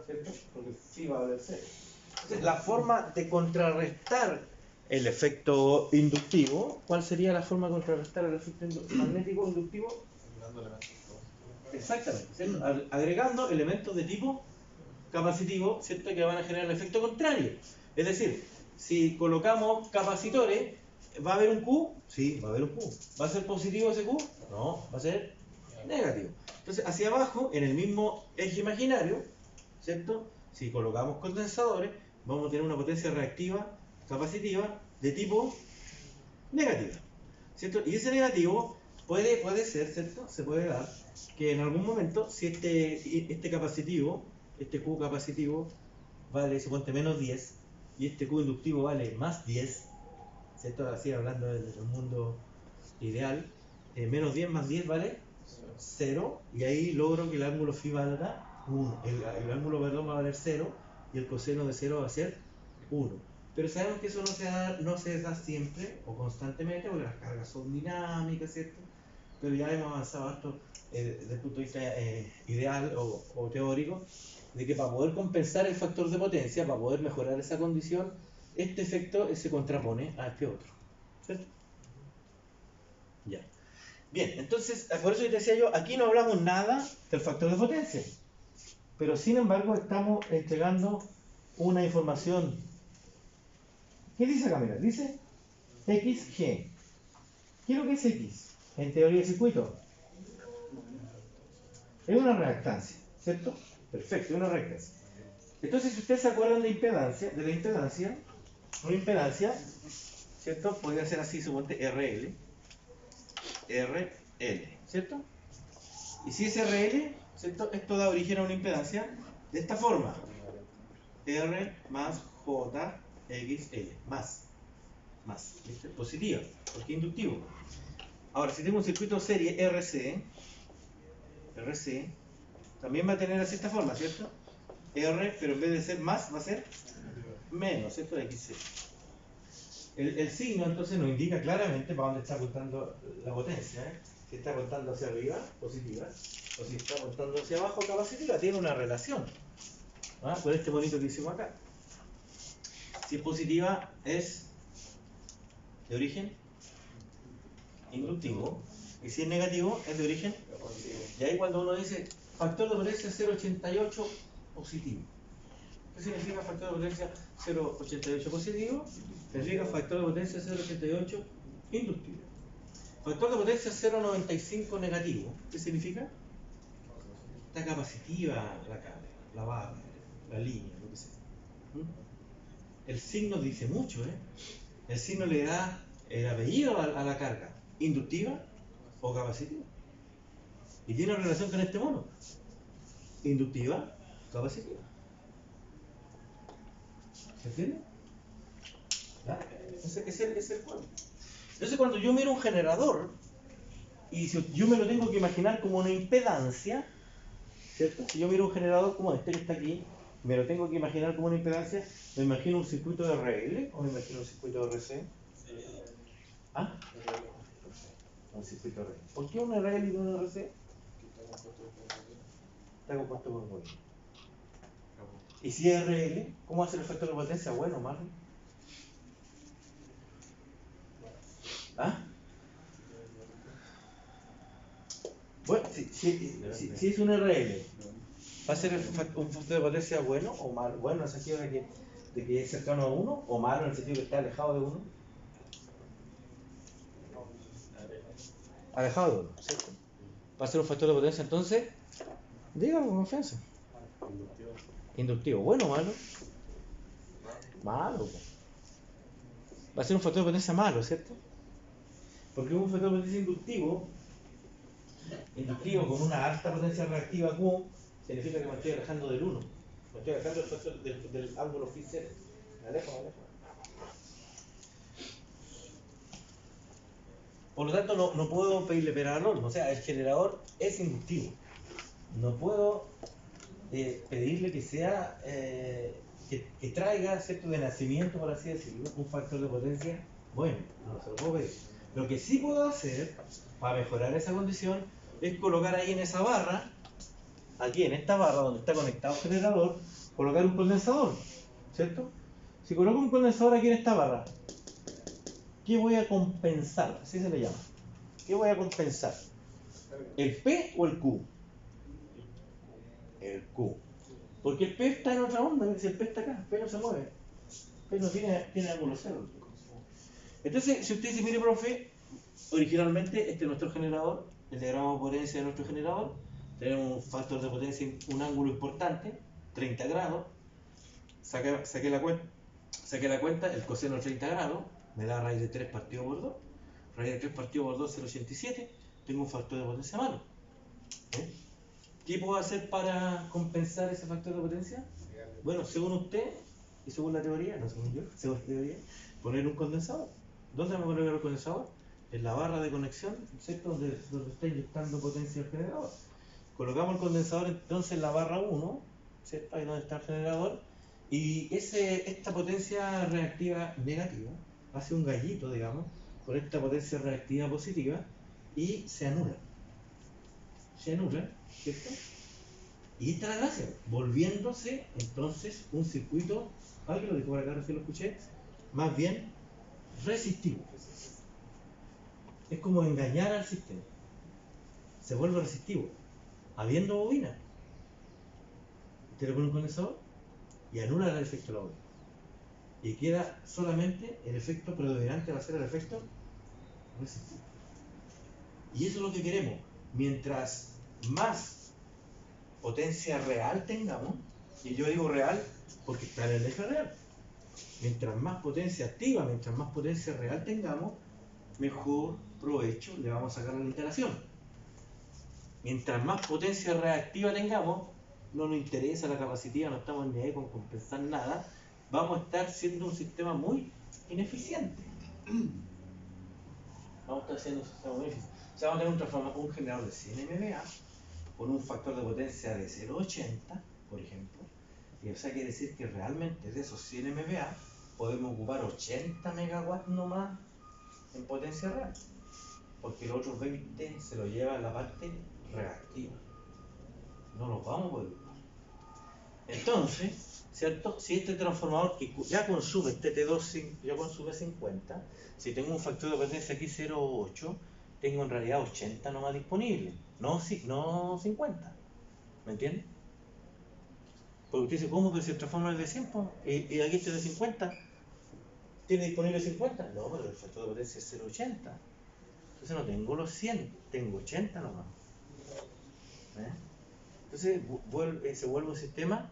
¿cierto? Porque phi va a valer 0. Entonces, la forma de contrarrestar el efecto inductivo, ¿cuál sería la forma de contrarrestar el efecto magnético inductivo? Exactamente, ¿cierto? Agregando elementos de tipo capacitivo, ¿cierto? Que van a generar el efecto contrario. Es decir, si colocamos capacitores, ¿va a haber un Q? Sí, va a haber un Q. ¿Va a ser positivo ese Q? No, va a ser negativo. Entonces, hacia abajo, en el mismo eje imaginario, ¿cierto? Si colocamos condensadores, vamos a tener una potencia reactiva capacitiva de tipo negativa, ¿cierto? Y ese negativo puede ser, ¿cierto? Se puede dar que en algún momento, si este capacitivo, este Q capacitivo, vale, suponte, menos 10, y este Q inductivo vale más 10, ¿cierto? Así hablando del mundo ideal, menos 10 más 10 vale 0, y ahí logro que el ángulo phi valga 1. El ángulo, perdón, va a valer 0, y el coseno de 0 va a ser 1. Pero sabemos que eso no se da siempre o constantemente, porque las cargas son dinámicas, ¿cierto? Pero ya hemos avanzado esto desde el punto de vista ideal o teórico, de que para poder compensar el factor de potencia, para poder mejorar esa condición, este efecto se contrapone a este otro, ¿cierto? Ya. Bien, entonces, por eso yo te decía yo, aquí no hablamos nada del factor de potencia, pero sin embargo estamos entregando una información. ¿Qué dice acá? Mira, dice XG. ¿Qué es lo que es X? En teoría de circuito. Es una reactancia, ¿cierto? Perfecto, es una reactancia. Entonces, si ustedes se acuerdan de la impedancia, una impedancia, ¿cierto? Podría ser así, suponte RL, ¿cierto? Y si es RL, ¿cierto? Esto da origen a una impedancia de esta forma. R más JXL, más, ¿viste? Positiva, porque es inductivo. Ahora, si tengo un circuito serie RC, también va a tener así esta forma, ¿cierto? R, pero en vez de ser más, va a ser menos, ¿cierto? XC. El signo entonces nos indica claramente para dónde está apuntando la potencia, ¿eh? Si está apuntando hacia arriba, positiva, o si está apuntando hacia abajo, capacitiva, tiene una relación, ¿ah? Con este bonito que hicimos acá. Si es positiva, es de origen inductivo, y si es negativo, es de origen. Y ahí cuando uno dice factor de potencia 0,88 positivo, ¿qué significa factor de potencia 0,88 positivo? Significa factor de potencia 0,88 inductivo. Factor de potencia 0,95 negativo, ¿qué significa? Está capacitiva la carga, la barra, la línea, lo que sea. El signo dice mucho, ¿eh? El signo le da el apellido a la carga, inductiva o capacitiva. Y tiene relación con este mono. Inductiva, capacitiva. ¿Se entiende? ¿Ya? Ese es el juego. Entonces, cuando yo miro un generador, y si yo me lo tengo que imaginar como una impedancia, ¿cierto? Si yo miro un generador como este que está aquí, me lo tengo que imaginar como una impedancia, ¿me imagino un circuito de RL o me imagino un circuito de RC? ¿Ah? Un circuito de RL. ¿Por qué un RL y un RC? Está compuesto por bobina. Y si es RL, ¿cómo hace el factor de potencia? ¿Bueno o malo? ¿Ah? Bueno, si es un RL, ¿va a ser un factor de potencia bueno o malo? Bueno, en el sentido de que es cercano a 1, o malo en el sentido de que está alejado de 1. Alejado de 1, ¿cierto? ¿Va a ser un factor de potencia entonces? Dígalo con confianza. Inductivo. ¿Bueno o malo? Malo. Va a ser un factor de potencia malo, ¿cierto? Porque un factor de potencia inductivo con una alta potencia reactiva Q, significa que me estoy alejando del 1. Me estoy alejando del factor del ángulo phi 0. Me alejo. Por lo tanto, no puedo pedirle pera al horno. O sea, el generador es inductivo. No puedo pedirle que sea que traiga, ¿cierto?, de nacimiento, por así decirlo, un factor de potencia bueno. No se lo puedo pedir. Lo que sí puedo hacer para mejorar esa condición es colocar ahí en esa barra aquí en esta barra donde está conectado el generador, colocar un condensador, ¿cierto? Si coloco un condensador aquí en esta barra, ¿qué voy a compensar? Así se le llama. ¿Qué voy a compensar? ¿El P o el Q? El Q. Porque el P está en otra onda, si el P está acá, el P no se mueve. El P no tiene ángulo cero. Entonces, si usted dice, mire, profe, originalmente este es nuestro generador, el diagrama de potencia de nuestro generador, tenemos un factor de potencia, un ángulo importante, 30 grados, saqué la cuenta, el coseno de 30 grados, me da raíz de 3 partido por 2, raíz de 3 partido por 2, 0,87, tengo un factor de potencia malo. ¿Qué puedo hacer para compensar ese factor de potencia? Bueno, según usted, y según la teoría, no según yo, según la teoría, poner un condensador. ¿Dónde vamos a colocar el condensador? En la barra de conexión, ¿cierto? Donde está inyectando potencia el generador. Colocamos el condensador entonces en la barra 1, ¿cierto? Ahí donde está el generador, y esta potencia reactiva negativa hace un gallito, digamos, con esta potencia reactiva positiva y se anula. Se anula, ¿cierto? Y esta es la gracia, volviéndose entonces un circuito, alguien lo dijo por acá, recién lo escuché, más bien resistivo. Es como engañar al sistema. Se vuelve resistivo. Habiendo bobina, usted le pone un condensador y anula el efecto de la bobina. Y queda solamente el efecto predominante, va a ser el efecto resistivo. Y eso es lo que queremos. Mientras más potencia real tengamos, y yo digo real porque está en el eje real, mientras más potencia activa, mientras más potencia real tengamos, mejor provecho le vamos a sacar a la instalación. Mientras más potencia reactiva tengamos, no nos interesa la capacitiva, no estamos ni ahí con compensar nada, vamos a estar siendo un sistema muy ineficiente. Vamos a estar siendo un sistema muy ineficiente. O sea, vamos a tener un generador de 100 MVA con un factor de potencia de 0,80, por ejemplo, y eso quiere decir que realmente de esos 100 MVA podemos ocupar 80 megawatts nomás en potencia real, porque los otros 20 se los lleva la parte reactiva. No los vamos a poder ocupar. Entonces, ¿cierto? Si este transformador que ya consume, este T2 ya consume 50, si tengo un factor de potencia aquí 0,8, tengo en realidad 80 nomás disponible, no 50. ¿Me entiende? Porque usted dice, ¿cómo que si el transformador es de 100? Y aquí este es de 50. ¿Tiene disponible 50? No, pero el factor de potencia es 0,80. Entonces no tengo los 100, tengo 80 nomás. Entonces se vuelve un sistema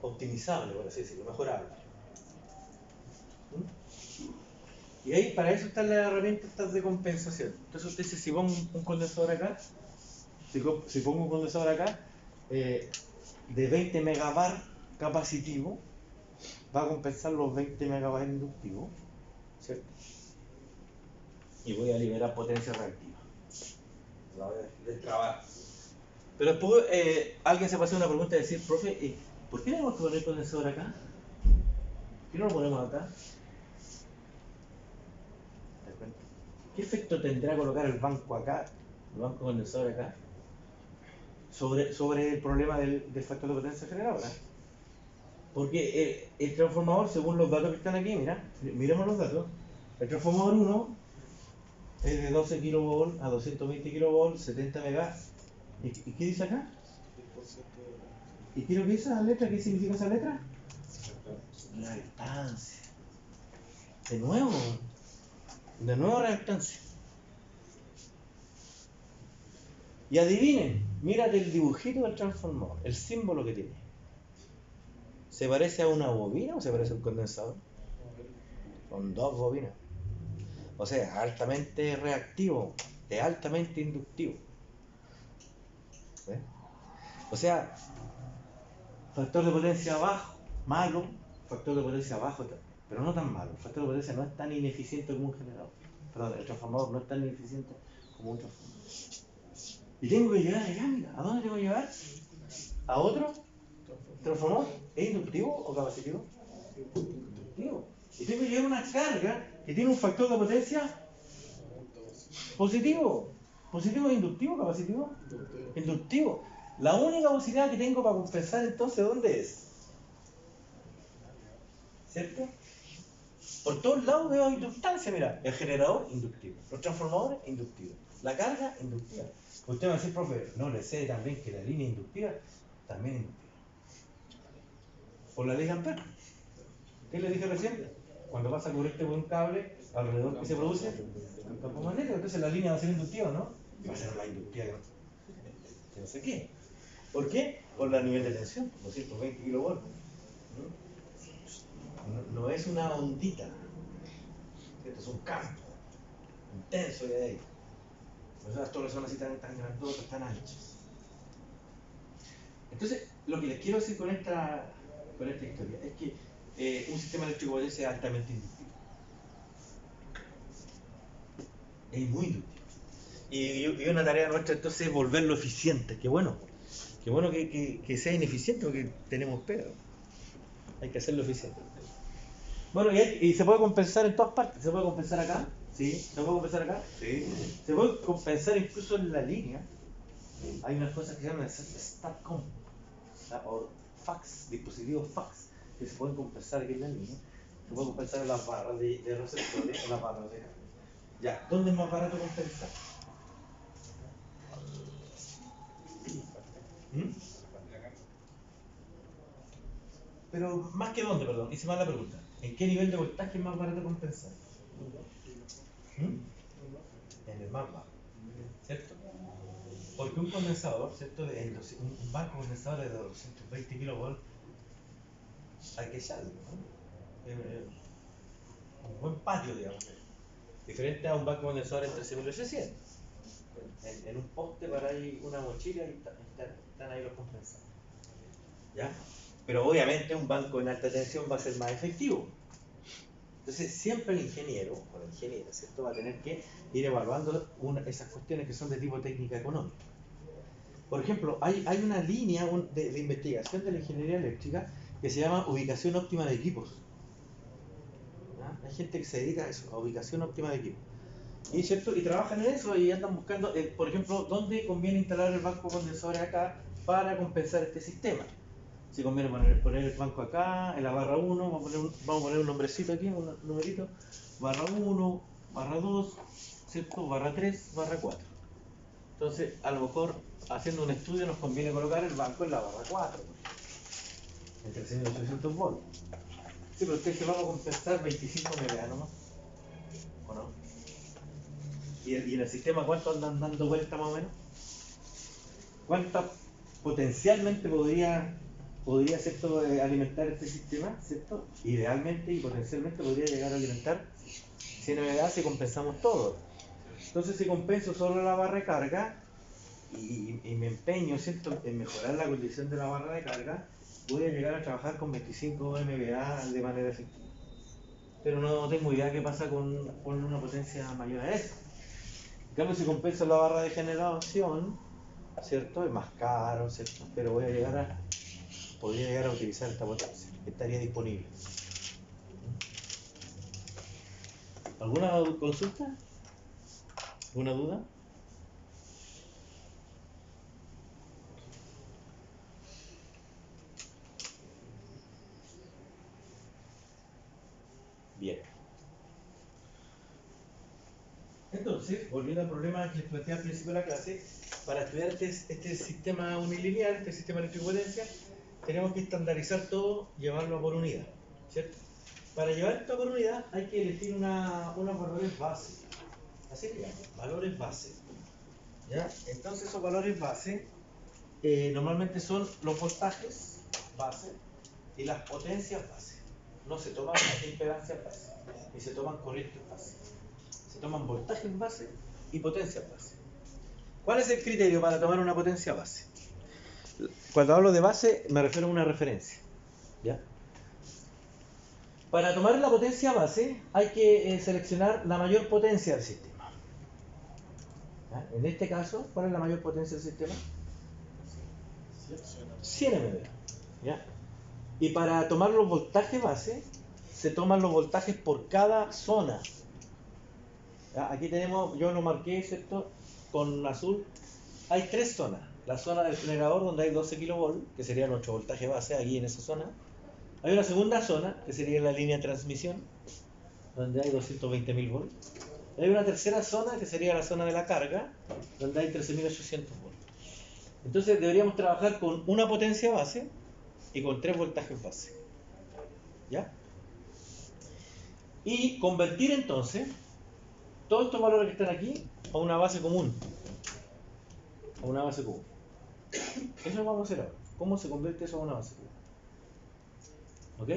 optimizable, por así decirlo, mejorable. Y ahí para eso están las herramientas de compensación. Entonces usted dice, si pongo un condensador acá, si pongo un condensador acá, de 20 megabar capacitivo, va a compensar los 20 megabar inductivos, ¿cierto? Y voy a liberar potencia reactiva. La voy a destrabar. Pero después alguien se va a hacer una pregunta y decir, profe, ¿por qué tenemos que poner el condensador acá? ¿Por qué no lo ponemos acá? ¿Te das cuenta? ¿Qué efecto tendrá colocar el banco acá, el banco condensador acá, sobre el problema del factor de potencia generadora? Porque el transformador, según los datos que están aquí, miremos los datos. El transformador 1 es de 12 kV a 220 kV, 70 MHz. ¿Y qué dice acá? ¿Y qué es lo que dice esa letra? ¿Qué significa esa letra? Reactancia. De nuevo reactancia. Y adivinen, mírate el dibujito del transformador, el símbolo que tiene. ¿Se parece a una bobina o se parece a un condensador? Son dos bobinas. O sea, altamente reactivo, es altamente inductivo. ¿Ves? O sea, factor de potencia bajo, malo, factor de potencia bajo, pero no tan malo. El factor de potencia no es tan ineficiente como un generador. Perdón, el transformador no es tan ineficiente como un transformador. Y tengo que llegar allá, mira. ¿A dónde tengo que llegar? ¿A otro transformador? ¿Es inductivo o capacitivo? Inductivo. Y tengo que llevar una carga que tiene un factor de potencia positivo. ¿Positivo es inductivo o capacitivo? Inductivo. La única posibilidad que tengo para compensar entonces, ¿dónde es? ¿Cierto? Por todos lados veo inductancia, mira, el generador inductivo, los transformadores inductivos, la carga inductiva. Usted va a decir, profe, no le sé también que la línea inductiva también es inductiva. Por la ley de Ampère. ¿Qué le dije recién? Cuando pasa corriente por un cable, alrededor que se produce un campo magnético, entonces la línea va a ser inductiva, ¿no? Va a ser más inductiva que no sé qué. ¿Por qué? Por el nivel de tensión, 220 kilovolts. No es una ondita, ¿cierto? Es un campo intenso de ahí. Por eso las torres son así tan grandotas, tan anchas. Entonces, lo que les quiero decir con esta historia es que un sistema eléctrico potencia es altamente inductivo. Es muy inductivo. Y una tarea nuestra entonces es volverlo eficiente. Qué bueno que sea ineficiente porque tenemos pedo. Hay que hacerlo eficiente. Bueno, y se puede compensar en todas partes. Se puede compensar acá. ¿Sí? ¿Se puede compensar acá? Sí. Se puede compensar incluso en la línea. Hay unas cosas que se llaman STATCOM o fax, dispositivos fax, que se pueden compensar aquí en la línea. Se puede compensar en las barras de receptores, en las barras de carga. Ya, ¿dónde es más barato compensar? Pero más que dónde, perdón, hice mal la pregunta. ¿En qué nivel de voltaje es más barato compensar? En el más bajo, ¿cierto? Porque un condensador, ¿cierto? Un banco condensador de 220 kilovolts, hay que echarlo, ¿no? Un buen patio, digamos. Diferente a un banco condensador en 13.800. En un poste para ahí una mochila y están ahí los compensadores. ¿Ya? Pero obviamente un banco en alta tensión va a ser más efectivo. Entonces siempre el ingeniero o la ingeniera, ¿cierto? Va a tener que ir evaluando esas cuestiones que son de tipo técnica económica. Por ejemplo, hay una línea de investigación de la ingeniería eléctrica que se llama ubicación óptima de equipos. ¿Ya? Hay gente que se dedica a eso, a ubicación óptima de equipos. Y, ¿cierto? Y trabajan en eso y andan buscando, por ejemplo, dónde conviene instalar el banco condensador acá para compensar este sistema. Si conviene poner el banco acá, en la barra 1, vamos a poner un nombrecito aquí, un numerito, barra 1, barra 2, ¿cierto? Barra 3, barra 4. Entonces, a lo mejor, haciendo un estudio, nos conviene colocar el banco en la barra 4, en 13.800 volts. Sí, pero usted se va a compensar 25 MVA nomás, ¿o no? ¿Y en el sistema cuánto andan dando vuelta más o menos? ¿Cuánta potencialmente podría ¿cierto? Alimentar este sistema, ¿cierto? Idealmente y potencialmente podría llegar a alimentar 100 MVA si compensamos todo. Entonces si compenso solo la barra de carga y me empeño, ¿cierto? En mejorar la condición de la barra de carga, voy a llegar a trabajar con 25 MVA de manera efectiva. Pero no tengo idea qué pasa con una potencia mayor a eso. En cambio, si compenso la barra de generación, ¿cierto? Es más caro, ¿cierto? Pero podría llegar a utilizar esta potencia, que estaría disponible. ¿Alguna consulta? ¿Alguna duda? Bien. Entonces, volviendo al problema que les planteé al principio de la clase, para estudiar este sistema unilineal, este sistema eléctrico de potencia, tenemos que estandarizar todo, llevarlo a por unidad, ¿cierto? Para llevar esto a por unidad hay que elegir unos valores base, así que valores base, ¿ya? Entonces esos valores base normalmente son los voltajes base y las potencias base. No se toman impedancias base, ni se toman corrientes base. Se toman voltajes base y potencias base. ¿Cuál es el criterio para tomar una potencia base? Cuando hablo de base me refiero a una referencia, ¿ya? Para tomar la potencia base hay que seleccionar la mayor potencia del sistema. ¿Ya? En este caso, ¿cuál es la mayor potencia del sistema? 100 MVA. ¿Ya? Y para tomar los voltajes base, se toman los voltajes por cada zona. ¿Ya? Aquí tenemos, yo lo marqué, ¿cierto? con azul, hay tres zonas. La zona del generador donde hay 12 kV, que sería nuestro voltaje base, aquí en esa zona. Hay una segunda zona, que sería la línea de transmisión, donde hay 220.000 volts. Hay una tercera zona, que sería la zona de la carga, donde hay 13.800 volts. Entonces deberíamos trabajar con una potencia base y con 3 voltajes base. ¿Ya? Y convertir entonces todos estos valores que están aquí a una base común. A una base común. Eso lo vamos a hacer ahora. ¿Cómo se convierte eso a una base común? ¿Ok?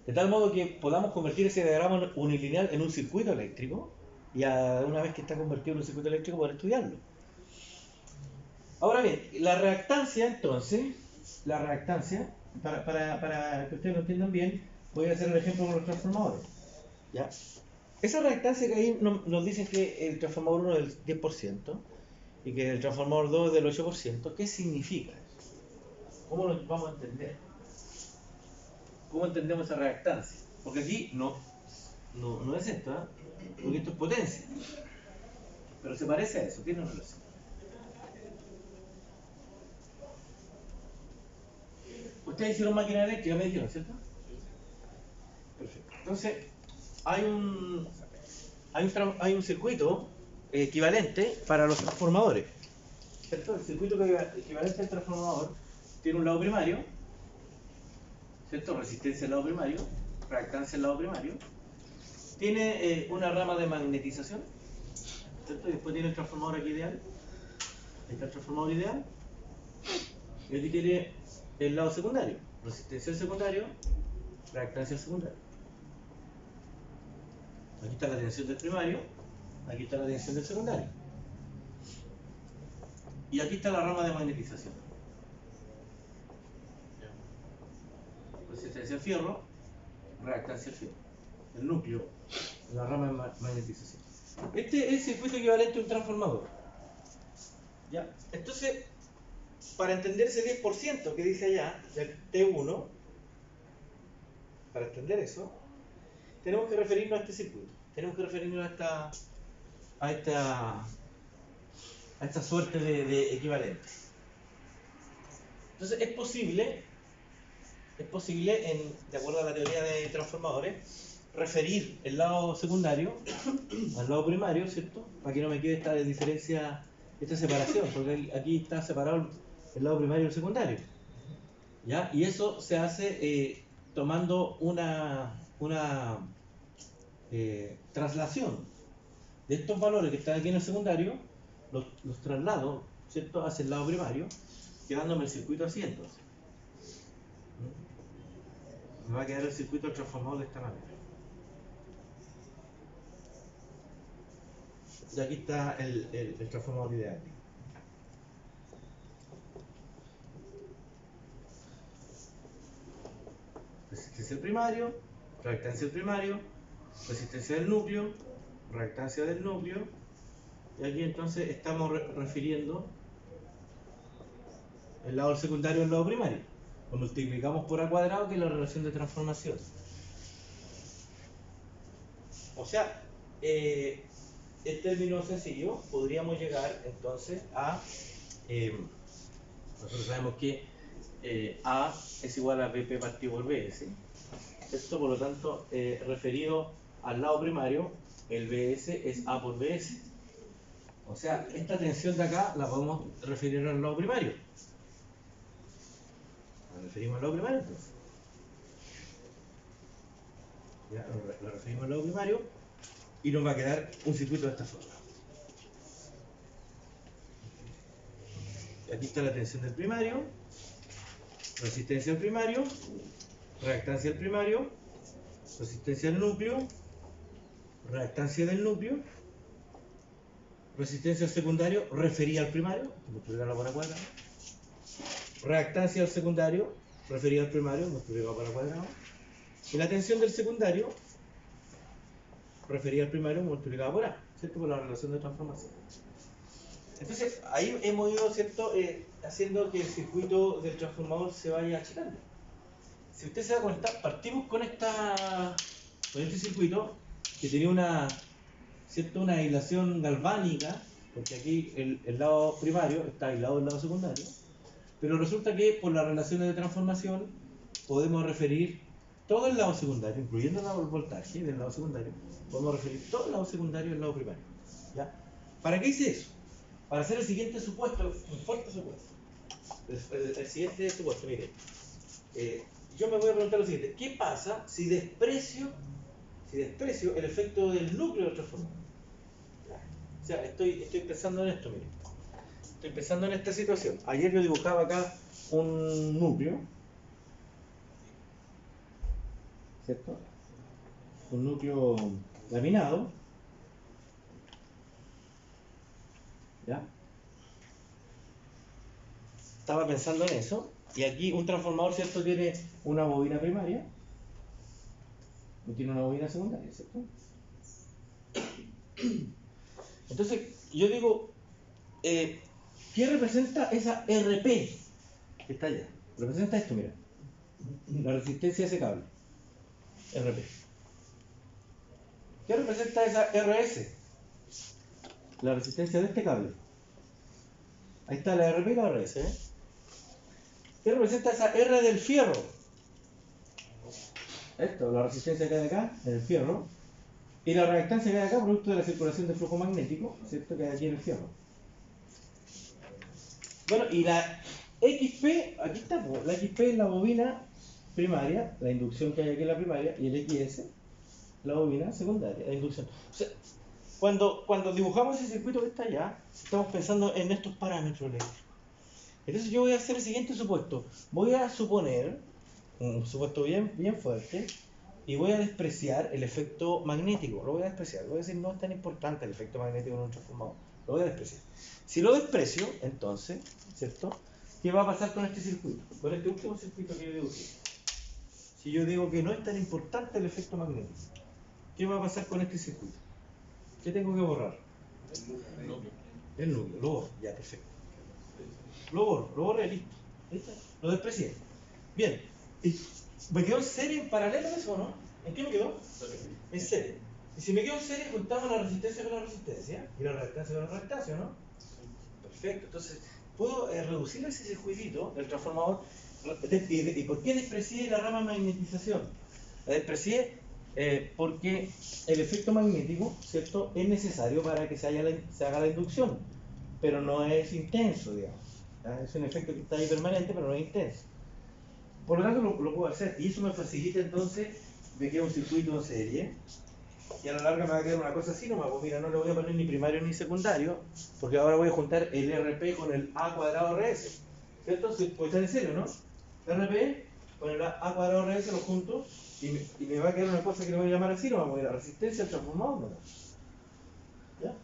De tal modo que podamos convertir ese diagrama unilineal en un circuito eléctrico y una vez que está convertido en un circuito eléctrico poder estudiarlo. Ahora bien, la reactancia entonces, para que ustedes lo entiendan bien, voy a hacer el ejemplo con los transformadores. ¿Ya? Esa reactancia que ahí nos dicen que el transformador 1 es del 10% y que el transformador 2 es del 8%, ¿qué significa eso? ¿Cómo lo vamos a entender? ¿Cómo entendemos esa reactancia? Porque aquí no es esto, ¿eh? Porque esto es potencia. Pero se parece a eso, tiene una relación. Ustedes hicieron máquina eléctrica, me dijeron, ¿cierto? Perfecto. Entonces, hay un circuito equivalente para los transformadores. ¿Cierto? El circuito equivalente al transformador tiene un lado primario, ¿cierto? Resistencia al lado primario, reactancia al lado primario. Tiene una rama de magnetización, ¿cierto? Y después tiene el transformador aquí ideal. Ahí está el transformador ideal. Y aquí tiene el lado secundario, resistencia al secundario, reactancia al secundario. Aquí está la tensión del primario, aquí está la tensión del secundario. Y aquí está la rama de magnetización. Resistencia al fierro, reactancia al fierro. El núcleo, la rama de magnetización. Este es el circuito equivalente a un transformador. ¿Ya? Entonces, para entender ese 10% que dice allá, del T1, para entender eso, tenemos que referirnos a este circuito. Tenemos que referirnos a esta suerte de equivalente. Entonces, es posible, de acuerdo a la teoría de transformadores, referir el lado secundario al lado primario, ¿cierto? Para que no me quede esta diferencia, esta separación, porque aquí está separado el lado primario y el secundario. ¿Ya? Y eso se hace tomando una traslación de estos valores que están aquí en el secundario, los traslado, ¿cierto?, hacia el lado primario, quedándome el circuito así entonces. Me va a quedar el circuito del transformador de esta manera. Y aquí está el transformador ideal. Resistencia del primario, reactancia del primario, resistencia del núcleo, reactancia del núcleo, y aquí entonces estamos refiriendo el lado secundario al lado primario. Lo multiplicamos por A cuadrado, que es la relación de transformación. O sea, en términos sencillos, podríamos llegar entonces a... nosotros sabemos que A es igual a BP partido por BS. Esto, por lo tanto, referido al lado primario, el BS es A por BS. O sea, esta tensión de acá la podemos referir al lado primario. La referimos al lado primario, entonces. Ya, lo referimos al lado primario y nos va a quedar un circuito de esta forma. Aquí está la tensión del primario, resistencia del primario, reactancia del primario, resistencia del núcleo, reactancia del núcleo, resistencia al secundario referida al primario, multiplicado por A cuadrado, reactancia al secundario referida al primario, multiplicado por A cuadrado, y la tensión del secundario referida al primario multiplicado por A, ¿cierto? Por la relación de transformación. Entonces, ahí hemos ido, ¿cierto?, haciendo que el circuito del transformador se vaya achicando. Si usted se da cuenta, partimos con este circuito que tenía una ¿cierto? Una aislación galvánica, porque aquí el lado primario está aislado del lado secundario, pero resulta que por las relaciones de transformación podemos referir todo el lado secundario, incluyendo el voltaje del lado secundario, podemos referir todo el lado secundario al lado primario. ¿Ya? ¿Para qué hice eso? Para hacer el siguiente supuesto, un fuerte supuesto. El siguiente supuesto, mire. Yo me voy a preguntar lo siguiente: ¿qué pasa si desprecio el efecto del núcleo del transformador? O sea, estoy pensando en esto, mire. Estoy pensando en esta situación. Ayer yo dibujaba acá un núcleo, ¿cierto? Un núcleo laminado, ¿ya? Estaba pensando en eso, y aquí un transformador, ¿cierto? Tiene una bobina primaria y tiene una bobina secundaria, ¿cierto? Entonces, yo digo, ¿qué representa esa RP que está allá? Representa esto, mira, la resistencia de ese cable, RP. ¿Qué representa esa RS? La resistencia de este cable. Ahí está la RP y la RS, ¿eh? ¿Qué representa esa R del fierro? Esto, la resistencia que hay acá, en el fierro, y la reactancia que hay acá, producto de la circulación de flujo magnético, ¿cierto? Que hay aquí en el fierro. Bueno, y la XP, aquí está, la XP es la bobina primaria, la inducción que hay aquí en la primaria, y el XS, la bobina secundaria, la inducción. O sea, cuando dibujamos ese circuito que está allá, estamos pensando en estos parámetros eléctricos. Entonces yo voy a hacer el siguiente supuesto. Voy a suponer, un supuesto bien fuerte, y voy a despreciar el efecto magnético. Lo voy a despreciar. Voy a decir, no es tan importante el efecto magnético en un transformador. Lo voy a despreciar. Si lo desprecio, entonces, ¿cierto? ¿Qué va a pasar con este circuito? Con este último circuito que yo digo aquí. Si yo digo que no es tan importante el efecto magnético, ¿qué va a pasar con este circuito? ¿Qué tengo que borrar? El núcleo. Lo borro. Ya, perfecto. Lo borro y listo. ¿Listo? Lo desprecié. Bien. ¿Me quedó en serie en paralelo eso o no? ¿En qué me quedó? En serie. Y si me quedo en serie, juntamos la resistencia con la resistencia y la reactancia con la reactancia, ¿no? Perfecto. Entonces, puedo reducir ese circuitito del transformador. ¿Y por qué desprecié la rama de magnetización? La desprecié porque el efecto magnético, ¿cierto?, es necesario para que se haga la inducción, pero no es intenso, digamos. Es un efecto que está ahí permanente, pero no es intenso. Por lo tanto, lo puedo hacer, y eso me facilita entonces, me queda un circuito en serie, y a la larga me va a quedar una cosa así nomás. Pues mira, no le voy a poner ni primario ni secundario, porque ahora voy a juntar el RP con el A cuadrado RS. ¿Cierto? Pues está en serio, ¿no? RP con el A cuadrado RS lo junto, y me va a quedar una cosa que le voy a llamar así nomás, la resistencia al transformador, ¿no? ¿Ya?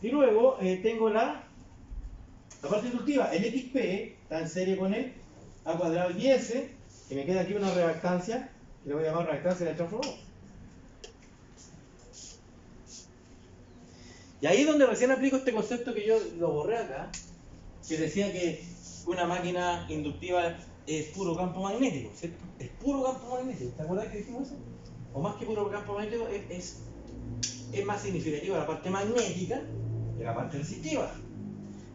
Y luego tengo la parte inductiva, el XP está en serie con el A cuadrado y S, y me queda aquí una reactancia, que le voy a llamar reactancia del transformador. Y ahí es donde recién aplico este concepto que yo lo borré acá, que decía que una máquina inductiva es puro campo magnético, ¿cierto? Es puro campo magnético, ¿te acuerdas que dijimos eso? O más que puro campo magnético, es más significativa la parte magnética que la parte resistiva.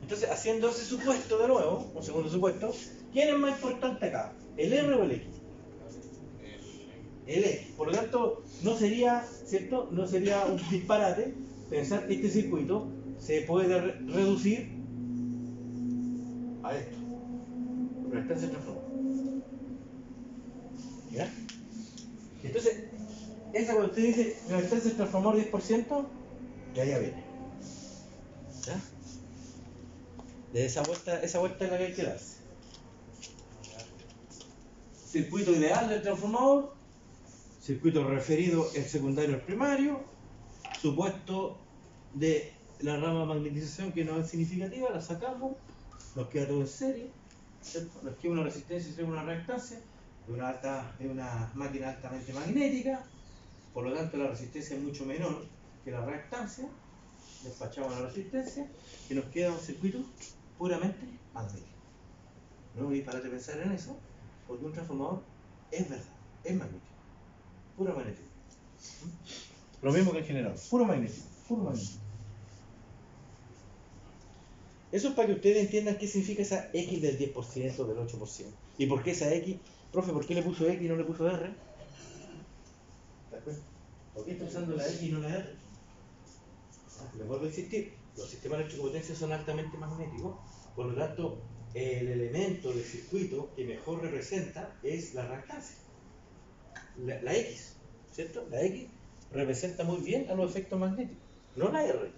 Entonces, haciendo ese supuesto de nuevo, un segundo supuesto, ¿quién es más importante acá? ¿El R o el X? El X. Por lo tanto, no sería, ¿cierto? No sería un disparate pensar que este circuito se puede reducir a esto. Reactancia transformadora. ¿Ya? Entonces, esa cuando usted dice reactancia transformador 10%, ya viene. ¿Ya? De esa vuelta es la que hay que darse. Circuito ideal del transformador, circuito referido el secundario al primario, supuesto de la rama de magnetización que no es significativa, la sacamos, nos queda todo en serie, ¿cierto? Nos queda una resistencia y una reactancia de una máquina altamente magnética, por lo tanto la resistencia es mucho menor que la reactancia, despachamos la resistencia y nos queda un circuito puramente magnético. No voy para pensar en eso, porque un transformador es verdad, es magnético, puro magnético. Lo mismo que el generador, puro magnetismo, puro magnetismo. Eso es para que ustedes entiendan qué significa esa X del 10%, del 8%. ¿Y por qué esa X? Profe, ¿por qué le puso X y no le puso R? ¿Te das cuenta? ¿Por qué está usando la X y no la R? Les vuelvo a insistir, los sistemas eléctrico-potencia son altamente magnéticos, por lo tanto, el elemento del circuito que mejor representa es la reactancia, la X, ¿cierto? La X representa muy bien a los efectos magnéticos, no la R.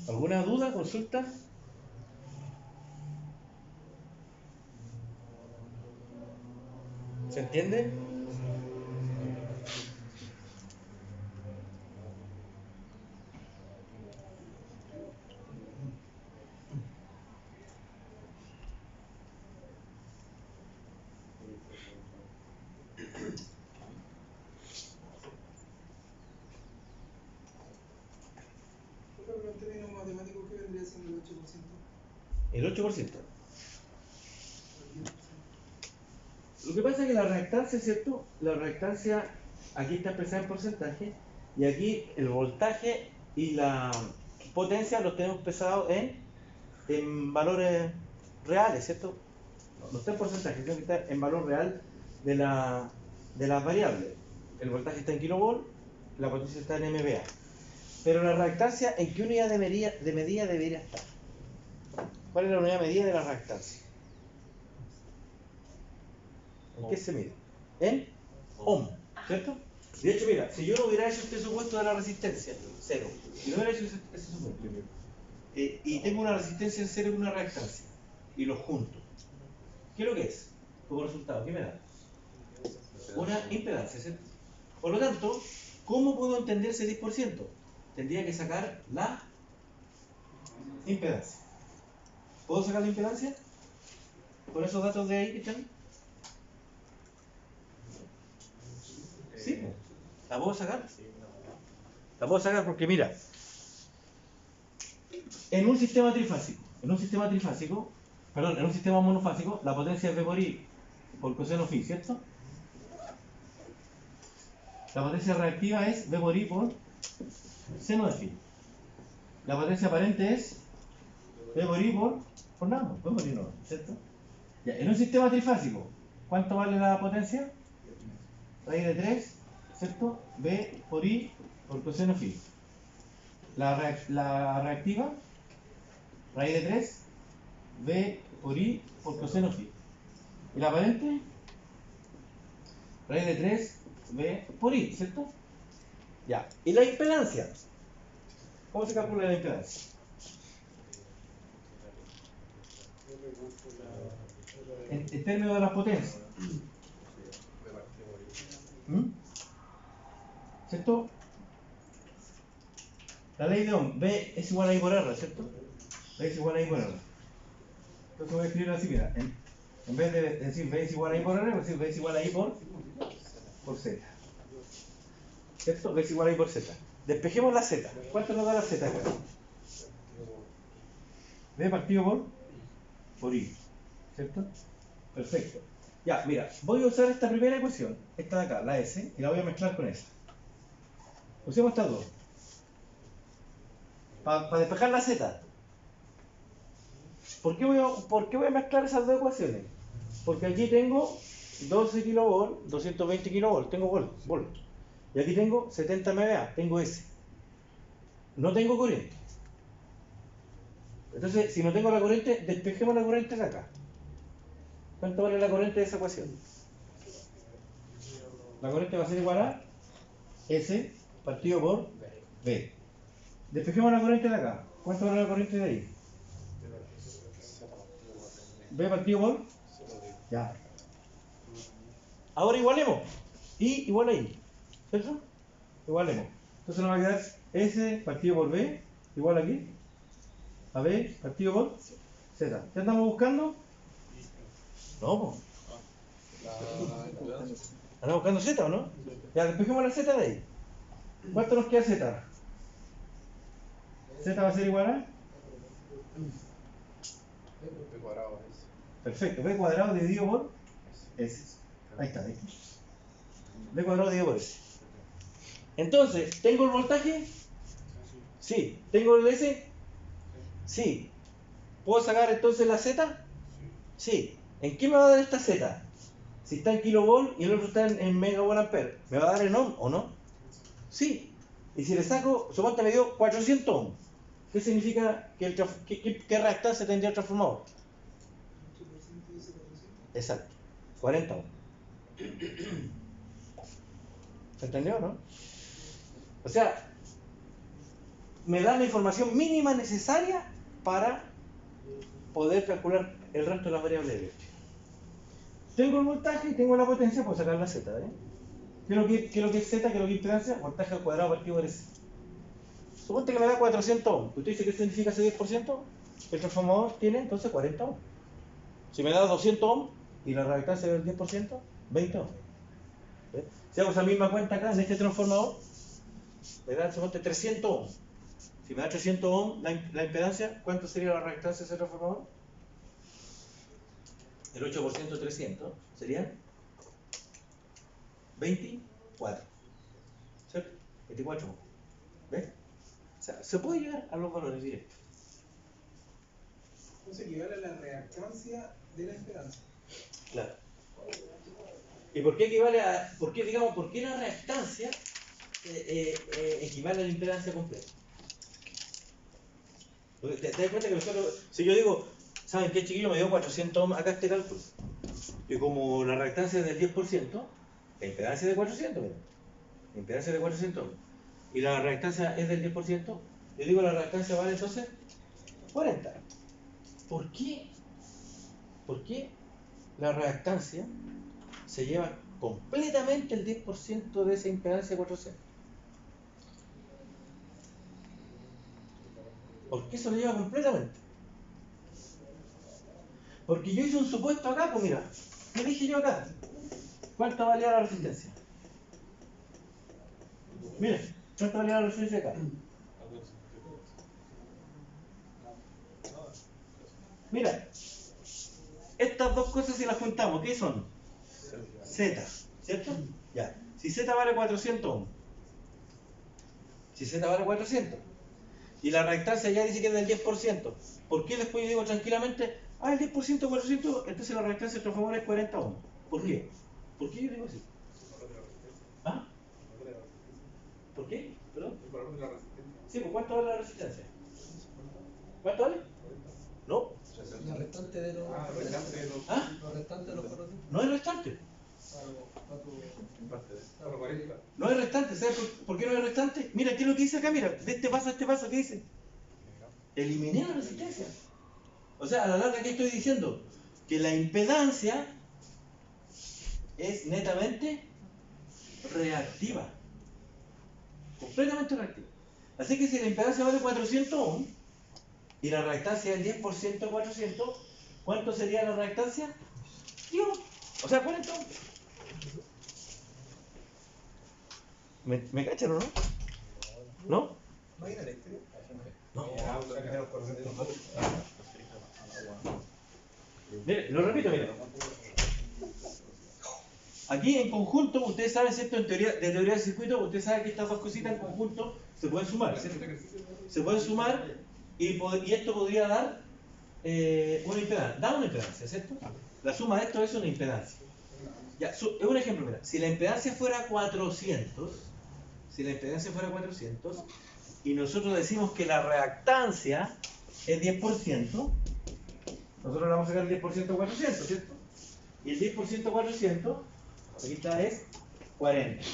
¿Alguna duda, consulta? ¿Se entiende? Pero en términos matemáticos, ¿qué vendría siendo el 8%? El 8%. Lo que pasa es que la reactancia, ¿cierto? La reactancia aquí está expresada en porcentaje y aquí el voltaje y la potencia los tenemos expresados en valores reales, ¿cierto? No está en porcentaje, sino que está en valor real de las variables. El voltaje está en kilovolt, la potencia está en MVA. Pero la reactancia, ¿en qué unidad de medida debería estar? ¿Cuál es la unidad de medida de la reactancia? ¿En qué se mide? En ohm, ¿cierto? De hecho, mira, si yo no hubiera hecho este supuesto de la resistencia, cero, y no hubiera hecho ese supuesto, y tengo una resistencia en cero y una reactancia, y los junto, ¿qué es lo que es? Como resultado, ¿qué me da? Una impedancia, ¿cierto? Por lo tanto, ¿cómo puedo entender ese 10%? Tendría que sacar la impedancia. ¿Puedo sacar la impedancia? ¿Con esos datos de ahí que están? Sí, la puedo sacar. La puedo sacar porque mira, en un sistema monofásico, la potencia es V por I por coseno phi, ¿cierto? La potencia reactiva es V por I por seno de phi. La potencia aparente es V por I por nada, V por I no, ¿cierto? Ya, en un sistema trifásico, ¿cuánto vale la potencia? Raíz de 3, ¿cierto? V por I por coseno phi. La reactiva, raíz de 3, V por I por coseno phi. Y la aparente, raíz de 3, V por I, ¿cierto? Ya. ¿Y la impedancia? ¿Cómo se calcula la impedancia? En términos de las potencias. ¿Cierto? La ley de Ohm, V es igual a I por R, ¿cierto? V es igual a I por R. Entonces voy a escribirlo así, mira. En vez de decir V es igual a I por R, voy a decir V es igual a I por Z. ¿Cierto? V es igual a I por Z. Despejemos la Z. ¿Cuánto nos da la Z acá? V partido por I. ¿Cierto? Perfecto. Ya, mira, voy a usar esta primera ecuación, esta de acá, la S, y la voy a mezclar con esa. Usemos estas dos. Para despejar la Z. ¿Por qué voy a mezclar esas dos ecuaciones? Porque aquí tengo 12 kV, 220 kV, tengo volt. Y aquí tengo 70 MVA, tengo S. No tengo corriente. Entonces, si no tengo la corriente, despejemos la corriente de acá. ¿Cuánto vale la corriente de esa ecuación? La corriente va a ser igual a S partido por V. Despejemos la corriente de acá. ¿Cuánto vale la corriente de ahí? V partido por ya. Ahora igualemos. I igual a I. ¿Cierto? Igualemos. Entonces nos va a quedar S partido por V igual aquí a B partido por Z. ¿Qué andamos buscando? No, ¿andamos buscando Z o no? Ya, despejemos la Z de ahí. ¿Cuánto nos queda Z? Z va a ser igual a B cuadrado es. perfecto, B cuadrado dividido por S. Ahí está, ¿viste? B cuadrado dividido por S. Entonces, ¿tengo el voltaje? Sí. ¿Tengo el S? Sí. ¿Puedo sacar entonces la Z? Sí. ¿En qué me va a dar esta Z? Si está en kilovolt y el otro está en megavolt ampere, ¿me va a dar en ohm o no? Sí. Y si le saco, suponte me dio 400 ohm. ¿Qué significa que qué reactancia tendría el transformador? Exacto. 40 ohm. ¿Se entendió, no? O sea, me da la información mínima necesaria para poder calcular el resto de las variables eléctricas. Tengo el voltaje y tengo la potencia, puedo sacar la Z, ¿eh? ¿Qué es lo que es Z? ¿Qué es lo que es impedancia? Voltaje al cuadrado partido por S. Suponte que me da 400 ohms. ¿Usted dice qué significa ese 10%? El transformador tiene entonces 40 ohms. Si me da 200 ohms y la reactancia del 10%, 20 ohms. ¿Ves? Si hago esa misma cuenta acá en este transformador, me da suponte 300 ohms. Si me da 300 ohms la impedancia, ¿cuánto sería la reactancia de ese transformador? El 8% de 300 serían 24. ¿Cierto? 24 ohms. ¿Ves? O sea, se puede llegar a los valores directos. Entonces equivale a la reactancia de la impedancia. Claro. ¿Y por qué equivale a, por qué la reactancia equivale a la impedancia completa? Porque te das cuenta que nosotros, si yo digo, ¿saben qué, chiquillo? Me dio 400 ohms acá este cálculo. Y como la reactancia es del 10%, la impedancia es de 400, mira. La impedancia es de 400 ohms. Y la reactancia es del 10%, yo digo la reactancia vale entonces 40. ¿Por qué? ¿Por qué la reactancia se lleva completamente el 10% de esa impedancia de 400? ¿Por qué se lo lleva completamente? Porque yo hice un supuesto acá, pues mira, ¿qué dije yo acá? ¿Cuánto valía la resistencia? Mira, ¿cuánto valía la resistencia acá? Mira, estas dos cosas si las juntamos, ¿qué son? Z, ¿cierto? Ya. Si Z vale 400 ohms, si Z vale 400, y la reactancia ya dice que es del 10%, ¿por qué después yo digo tranquilamente, el 10% de 400, entonces la reactancia del transformador es 40 ohms? ¿Por qué? ¿Por qué yo digo así? ¿Ah? ¿Por qué? ¿Perdón? Sí, pues ¿cuánto vale la resistencia? ¿Cuánto vale? No. La restante de los ¿Ah? los restantes de los 400. No es restante. Claro, 40. No es restante. ¿Sabes por qué no es restante? Mira, ¿qué es lo que dice acá? Mira, de este paso a este paso, ¿qué dice? Eliminé la resistencia. O sea, a la larga, ¿qué estoy diciendo? Que la impedancia es netamente reactiva. Completamente reactiva. Así que si la impedancia vale 400 ohms y la reactancia es el 10% de 400, ¿cuánto sería la reactancia? 10 ohms. O sea, 40 ohms. ¿Me cachan o no? ¿No? ¿Máquina eléctrica? No. Mire, lo repito, mire. Aquí en conjunto, ustedes saben, ¿cierto? En teoría del circuito, ustedes saben que estas dos cositas en conjunto se pueden sumar, ¿cierto? Se pueden sumar y esto podría dar una impedancia. Da una impedancia, ¿cierto? La suma de esto es una impedancia. Ya, es un ejemplo, mira. Si la impedancia fuera 400, y nosotros decimos que la reactancia es 10%, nosotros le vamos a sacar el 10% de 400, ¿cierto? Y el 10% de 400, aquí está, es 40.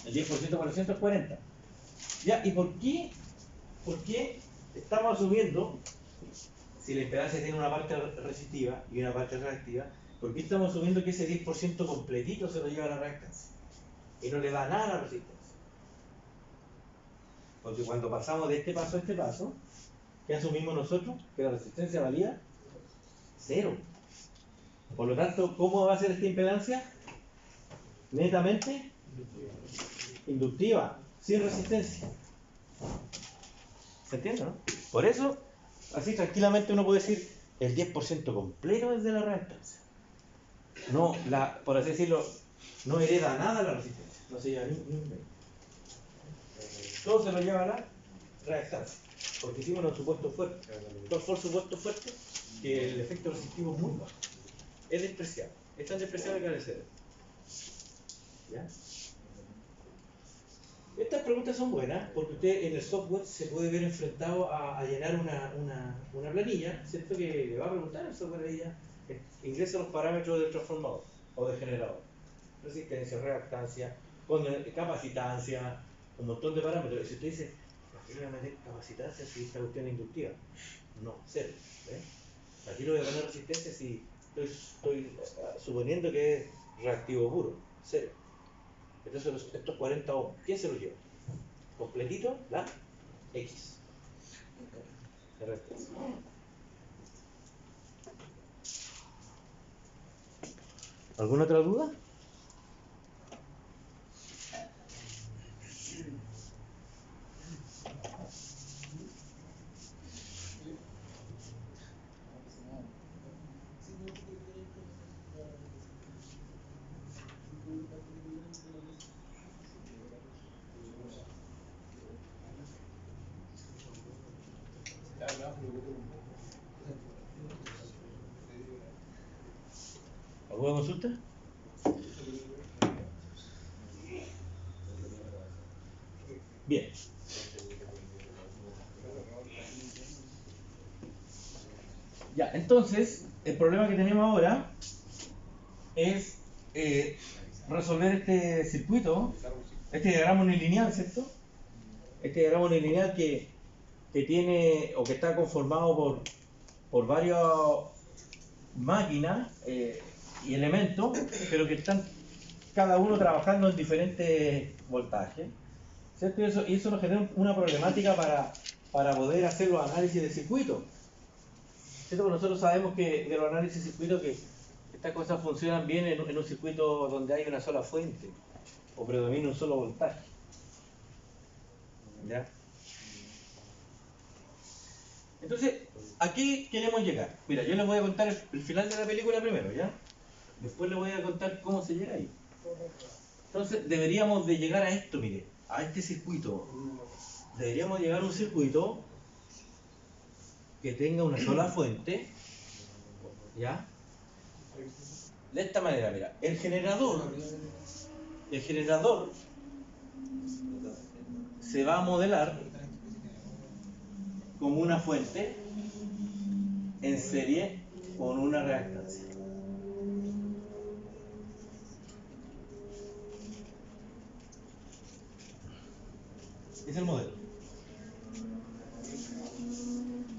El 10% de 400 es 40. Ya, ¿y por qué estamos asumiendo, si la impedancia tiene una parte resistiva y una parte reactiva, por qué estamos asumiendo que ese 10% completito se lo lleva a la reactancia y no le da nada a la resistencia? Porque cuando pasamos de este paso a este paso, ¿qué asumimos nosotros? Que la resistencia valía 0. Por lo tanto, ¿cómo va a ser esta impedancia? Netamente inductiva, sin resistencia. ¿Se entiende, no? Por eso, así tranquilamente uno puede decir el 10% completo es de la reactancia. no, por así decirlo, no hereda nada la resistencia, no se lleva ni un medio. Todo se lo lleva la reactancia, porque hicimos un supuesto fuerte. ¿Cuál fue el supuesto fuerte? Que el efecto resistivo es muy bajo, es despreciable, es tan despreciable que el cerebro. ¿Ya? Estas preguntas son buenas porque usted en el software se puede ver enfrentado a llenar una planilla, ¿cierto? Que le va a preguntar el software a ella, ingresa los parámetros del transformador o del generador, resistencia, reactancia, capacitancia, un montón de parámetros. Y si usted dice, ¿para qué le voy a meter capacitancia si esta cuestión es inductiva? No, cero. ¿Para qué le voy a poner resistencia si estoy suponiendo que es reactivo puro? Cero. Entonces estos 40 ohms, ¿quién se los lleva? Completito, la X. De reactancia. ¿Alguna otra duda? ¿Alguna consulta? Bien. Ya, entonces, el problema que tenemos ahora es resolver este circuito, este diagrama unilineal, ¿cierto? Este diagrama unilineal que tiene o que está conformado por varias máquinas y elementos, pero que están cada uno trabajando en diferentes voltajes, ¿cierto? Y eso nos genera una problemática para poder hacer los análisis de circuito, ¿cierto? Porque nosotros sabemos que de los análisis de circuito que estas cosas funcionan bien en un circuito donde hay una sola fuente o predomina un solo voltaje. ¿Ya? Entonces, ¿a qué queremos llegar? Mira, yo les voy a contar el final de la película primero, ¿ya? Después les voy a contar cómo se llega ahí. Entonces, deberíamos de llegar a esto, mire, a este circuito. Deberíamos llegar a un circuito que tenga una sola fuente, ¿ya? De esta manera, mira, el generador se va a modelar como una fuente en serie con una reactancia. Es el modelo.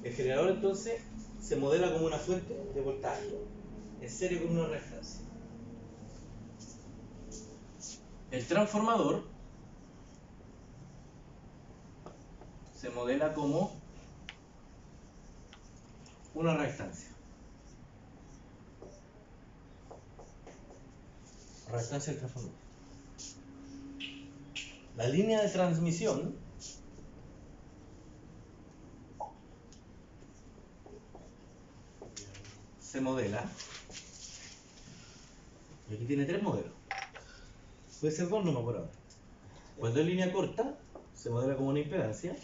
El generador entonces se modela como una fuente de voltaje en serie con una reactancia. El transformador se modela como una reactancia. Reactancia del transformador. La línea de transmisión se modela, y aquí tiene tres modelos. Puede ser dos nomás por ahora. Cuando es línea corta, se modela como una impedancia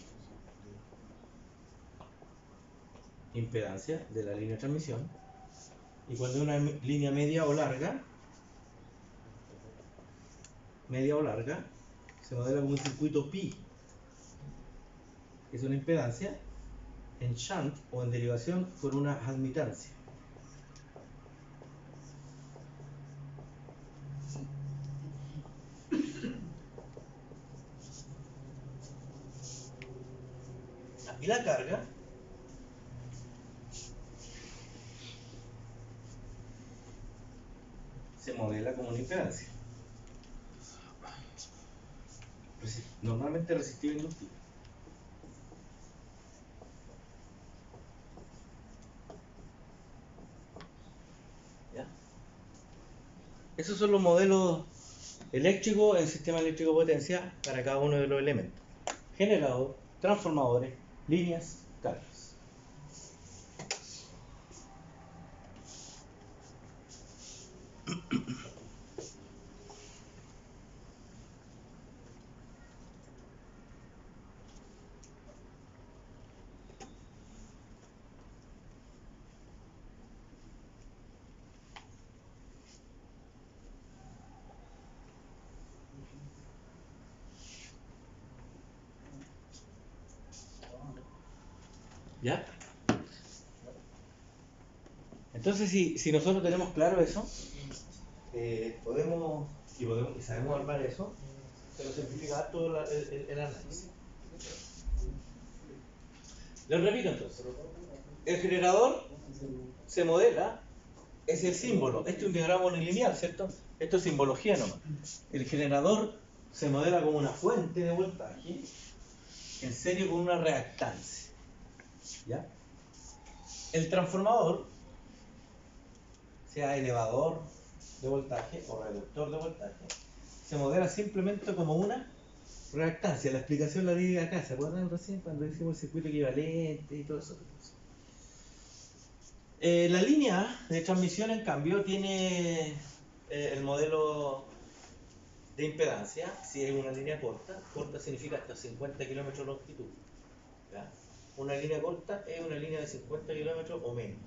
de la línea de transmisión. Y cuando es una línea media o larga, se modela como un circuito pi, que es una impedancia en shunt o en derivación por una admitancia. Y la carga se modela como una impedancia, normalmente resistiva e inductiva. ¿Ya? Esos son los modelos eléctricos en sistema eléctrico potencia para cada uno de los elementos: generador, transformadores, líneas, cargas. ¿Ya? Entonces, si nosotros tenemos claro eso, podemos y sabemos armar eso, se nos simplifica todo el análisis. Lo repito entonces. El generador se modela, es el símbolo. Este es un diagrama unilineal, ¿cierto? Esto es simbología nomás. El generador se modela como una fuente de voltaje en serio con una reactancia. ¿Ya? El transformador, sea elevador de voltaje o reductor de voltaje, se modela simplemente como una reactancia. La explicación la di acá, ¿se acuerdan recién cuando hicimos el circuito equivalente y todo eso? La línea de transmisión, en cambio, tiene el modelo de impedancia. Si es una línea corta, corta significa hasta 50 kilómetros de longitud. ¿Ya? Una línea corta es una línea de 50 kilómetros o menos.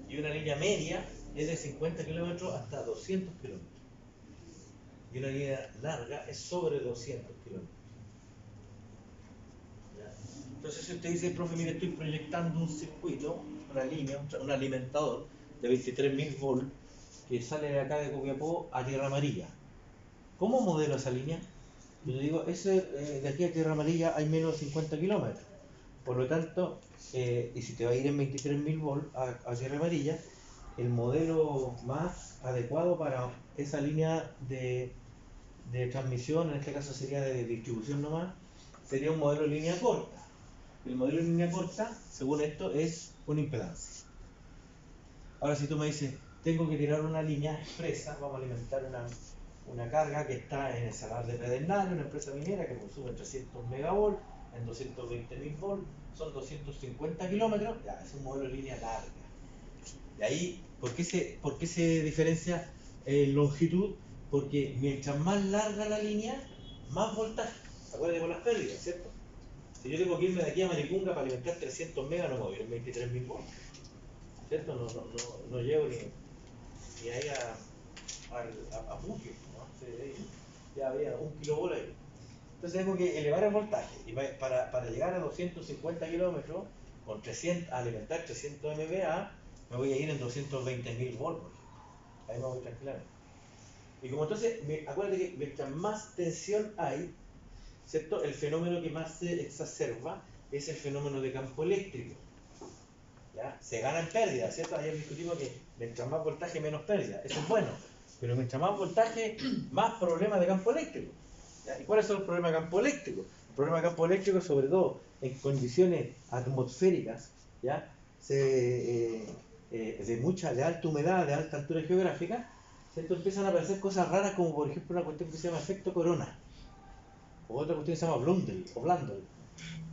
Y una línea media es de 50 kilómetros hasta 200 kilómetros. Y una línea larga es sobre 200 kilómetros. ¿Ya? Entonces, si usted dice, profe, mire, estoy proyectando un circuito, una línea, un alimentador de 23.000 volts que sale de acá de Copiapó a Tierra Amarilla. ¿Cómo modelo esa línea? Yo le digo, de aquí a Tierra Amarilla hay menos de 50 kilómetros. Por lo tanto, y si te va a ir en 23.000 volts a Tierra Amarilla, el modelo más adecuado para esa línea de transmisión, en este caso sería de distribución nomás, sería un modelo de línea corta. El modelo de línea corta, según esto, es una impedancia. Ahora, si tú me dices, tengo que tirar una línea expresa, vamos a alimentar una carga que está en el Salar de Pedernales, una empresa minera que consume 300 megavolts en 220.000 volts, son 250 kilómetros, ya es un modelo de línea larga. Y ahí, ¿por qué se diferencia en longitud? Porque mientras más larga la línea, más voltaje. Acuérdate con las pérdidas, ¿cierto? Si yo tengo que irme de aquí a Maricunga para alimentar 300 megas, no me voy a ir en 23.000 volts. ¿Cierto? No llego ni ahí a Puquio, ¿no? Ya había 1 kilovolt ahí. Entonces tengo que elevar el voltaje. Y para llegar a 250 kilómetros, con 300, alimentar 300 MVA, me voy a ir en 220.000 volts. Ahí me voy tranquilamente. Y como entonces, acuérdate que mientras más tensión hay, ¿cierto? El fenómeno que más se exacerba es el fenómeno de campo eléctrico. ¿Ya? Se gana en pérdida, ¿cierto? Ayer discutimos que mientras más voltaje, menos pérdida. Eso es bueno. Pero mientras más voltaje, más problemas de campo eléctrico. ¿Ya? ¿Y cuáles son los problemas de campo eléctrico? El problema de campo eléctrico, sobre todo en condiciones atmosféricas, ¿ya? De alta humedad, de alta altura geográfica, ¿cierto? Empiezan a aparecer cosas raras, como por ejemplo una cuestión que se llama efecto corona, o otra cuestión que se llama Blundell,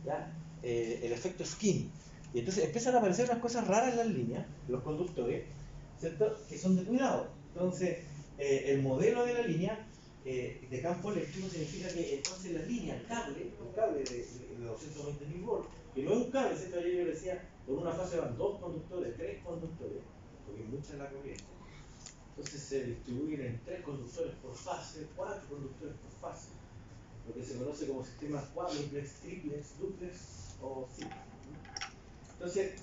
¿ya? El efecto skin. Y entonces empiezan a aparecer unas cosas raras en las líneas, los conductores, ¿cierto? Que son de cuidado. Entonces, el modelo de la línea de campo eléctrico significa que entonces la línea, el cable de 220.000 volts, que no es un cable, ¿cierto? Ayer yo decía, por una fase van 2 conductores, 3 conductores, porque es mucha la corriente. Entonces se distribuyen en 3 conductores por fase, 4 conductores por fase, lo que se conoce como sistemas cuádruplex, triplex, duplex o simplex. Entonces,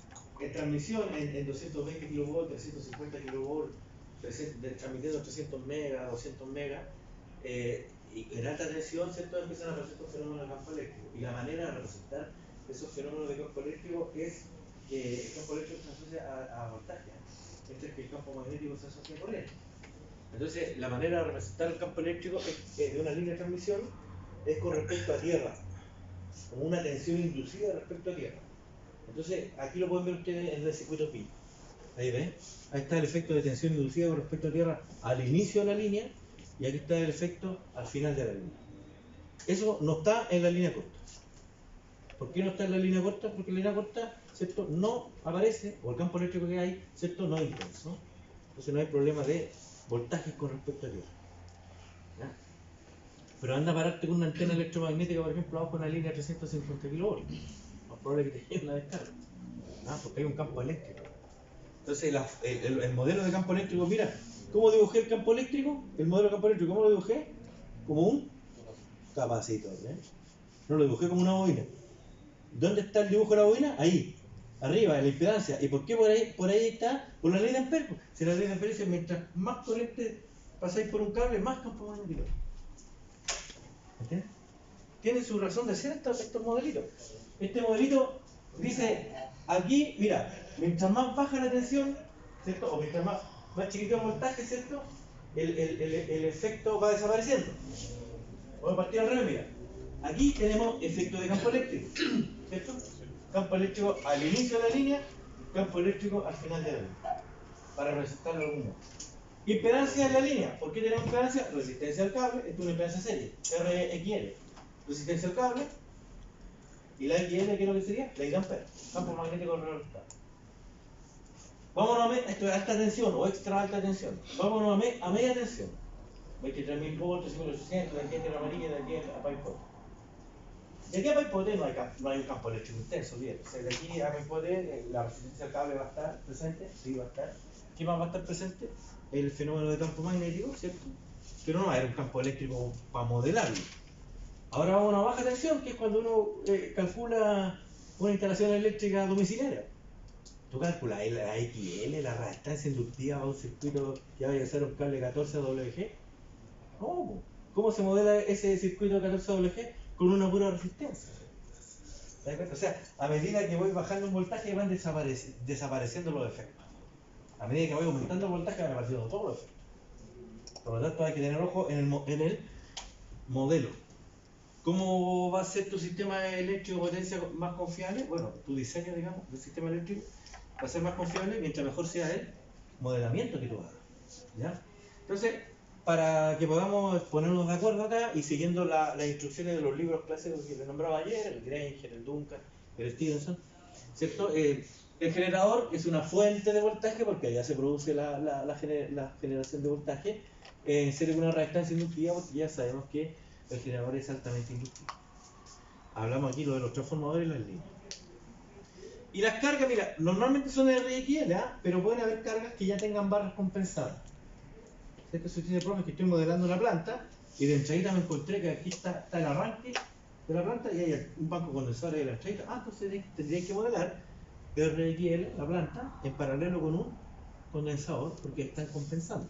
en transmisión en 220 kV, 350 kV, transmitiendo 300 megas, 200 megas, y en alta tensión, ¿cierto? Empiezan a aparecer estos fenómenos de campo eléctrico. Y la manera de representar esos fenómenos de campo eléctrico es que el campo eléctrico se asocia a voltaje, mientras que el campo magnético se asocia a corriente. Entonces, la manera de representar el campo eléctrico de una línea de transmisión es con respecto a tierra, como una tensión inducida respecto a tierra. Entonces, aquí lo pueden ver ustedes en el circuito pi. Ahí ven, ahí está el efecto de tensión inducida con respecto a tierra al inicio de la línea, y aquí está el efecto al final de la línea. Eso no está en la línea corta. ¿Por qué no está en la línea corta? Porque en la línea corta, ¿cierto?, no aparece, o el campo eléctrico que hay, ¿cierto?, no es intenso. Entonces no hay problema de voltajes con respecto a tierra. ¿Ya? Pero anda a pararte con una antena electromagnética, por ejemplo, abajo una línea de 350 kV. Más probable que te llegue una descarga. Porque hay un campo eléctrico. Entonces el modelo de campo eléctrico, mira, ¿cómo dibujé el campo eléctrico? El modelo de campo eléctrico, ¿cómo lo dibujé? Como un capacitor, ¿eh? No lo dibujé como una bobina. ¿Dónde está el dibujo de la bobina? Ahí, arriba, en la impedancia. ¿Y por qué por ahí está? Por la ley de Ampere. Si la ley de Ampere dice, mientras más corriente pasáis por un cable, más campo magnético. ¿Entiendes? Tiene su razón de ser estos modelitos. Este modelito dice, aquí, mira, mientras más baja la tensión, ¿cierto? O mientras más chiquito el voltaje, ¿cierto? El efecto va desapareciendo. Vamos a partir al revés, mira. Aquí tenemos efecto de campo eléctrico, ¿cierto? Campo eléctrico al inicio de la línea, campo eléctrico al final de la línea. Para representarlo de algún modo. Impedancia en la línea. ¿Por qué tenemos impedancia? Resistencia al cable, esto es una impedancia serie, RXL. Resistencia al cable. ¿Y la XL qué es lo que sería? Ley de Ampere, campo magnético revertido. Vámonos a esto es alta tensión o extra alta tensión. Vámonos a media tensión. 23.000 volts, 3.800, de aquí a la amarilla, de aquí a Paipote. De aquí a Paipote no hay un campo eléctrico intenso, bien. O sea, de aquí a Paipote la resistencia al cable va a estar presente, sí va a estar. ¿Qué más va a estar presente? El fenómeno de campo magnético, ¿cierto? Pero no va a haber un campo eléctrico para modelarlo. Ahora vamos a una baja tensión, que es cuando uno calcula una instalación eléctrica domiciliaria. Tú calculas la XL, la resistencia inductiva a un circuito que vaya a ser un cable 14 WG. ¿Cómo? ¿Cómo se modela ese circuito 14 WG? Con una pura resistencia. ¿Te das cuenta? O sea, a medida que voy bajando un voltaje van desapareciendo los efectos. A medida que voy aumentando el voltaje van apareciendo todos los efectos. Por lo tanto hay que tener ojo en el modelo. ¿Cómo va a ser tu sistema eléctrico de potencia más confiable? Bueno, tu diseño, digamos, del sistema eléctrico va a ser más confiable mientras mejor sea el modelamiento que tú hagas. ¿Ya? Entonces, para que podamos ponernos de acuerdo acá y siguiendo las instrucciones de los libros clásicos que les nombraba ayer, el Granger, el Duncan, el Stevenson, ¿cierto? El generador es una fuente de voltaje porque allá se produce la generación de voltaje en serie con una resistencia inductiva porque ya sabemos que el generador es altamente inductivo. Hablamos aquí lo de los transformadores y las líneas. Y las cargas, mira, normalmente son RXL, pero pueden haber cargas que ya tengan barras compensadas. Este es el profe que estoy modelando una planta y de entradita me encontré que aquí está el arranque de la planta y hay un banco condensador de la entradita. Entonces tendría que modelar RXL, la planta, en paralelo con un condensador porque están compensando.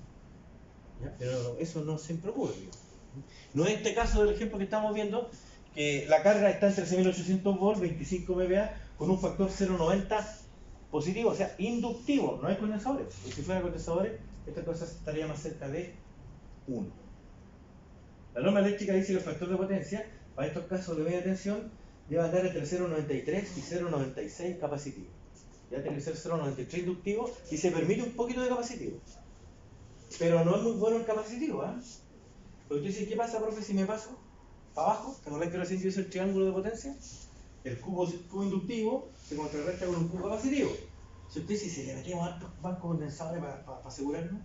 ¿Ya? Pero eso no siempre ocurre. No es este caso del ejemplo que estamos viendo, que la carga está en 13.800 volts, 25 MVA, con un factor 0.90 positivo, o sea, inductivo, no hay condensadores. Y si fuera condensadores, esta cosa estaría más cerca de 1. La norma eléctrica dice que el factor de potencia, para estos casos de media tensión, debe andar entre 0.93 y 0.96 capacitivo. Ya tiene que ser 0.93 inductivo y se permite un poquito de capacitivo. Pero no es muy bueno el capacitivo, Porque tú dices, ¿qué pasa, profe, si me paso para abajo? ¿Te acordás que recién yo hice el triángulo de potencia? El cubo inductivo se contrarresta con un cubo capacitivo. Si usted dice, si le metemos hartos bancos condensadores para asegurarnos,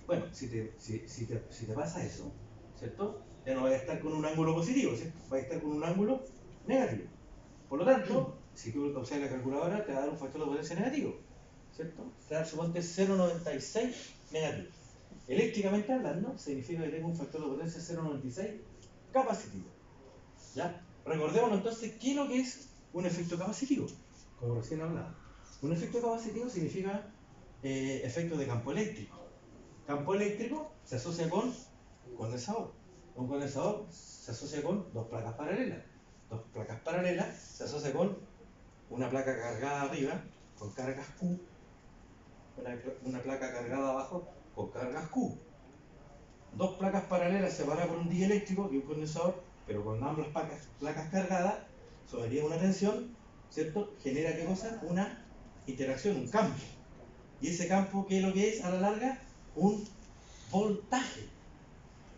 bueno, si te pasa eso, ¿cierto? Ya no va a estar con un ángulo positivo, ¿cierto? Va a estar con un ángulo negativo. Por lo tanto, si tú usas la calculadora, te va a dar un factor de potencia negativo, ¿cierto? Te va a dar, suponte, 0.96 negativo. Eléctricamente hablando, significa que tengo un factor de potencia 0.96 capacitivo. ¿Ya? Recordémonos entonces qué es lo que es un efecto capacitivo, como recién hablaba. Un efecto capacitivo significa efecto de campo eléctrico. Campo eléctrico se asocia con condensador. Un condensador se asocia con dos placas paralelas. Dos placas paralelas se asocia con una placa cargada arriba con cargas Q, una placa cargada abajo con cargas Q. Dos placas paralelas separadas por un dieléctrico y un condensador, pero con ambas placas cargadas, sobre una tensión, ¿cierto? Genera ¿qué cosa? Una interacción, un campo. Y ese campo, ¿qué es lo que es a la larga? Un voltaje.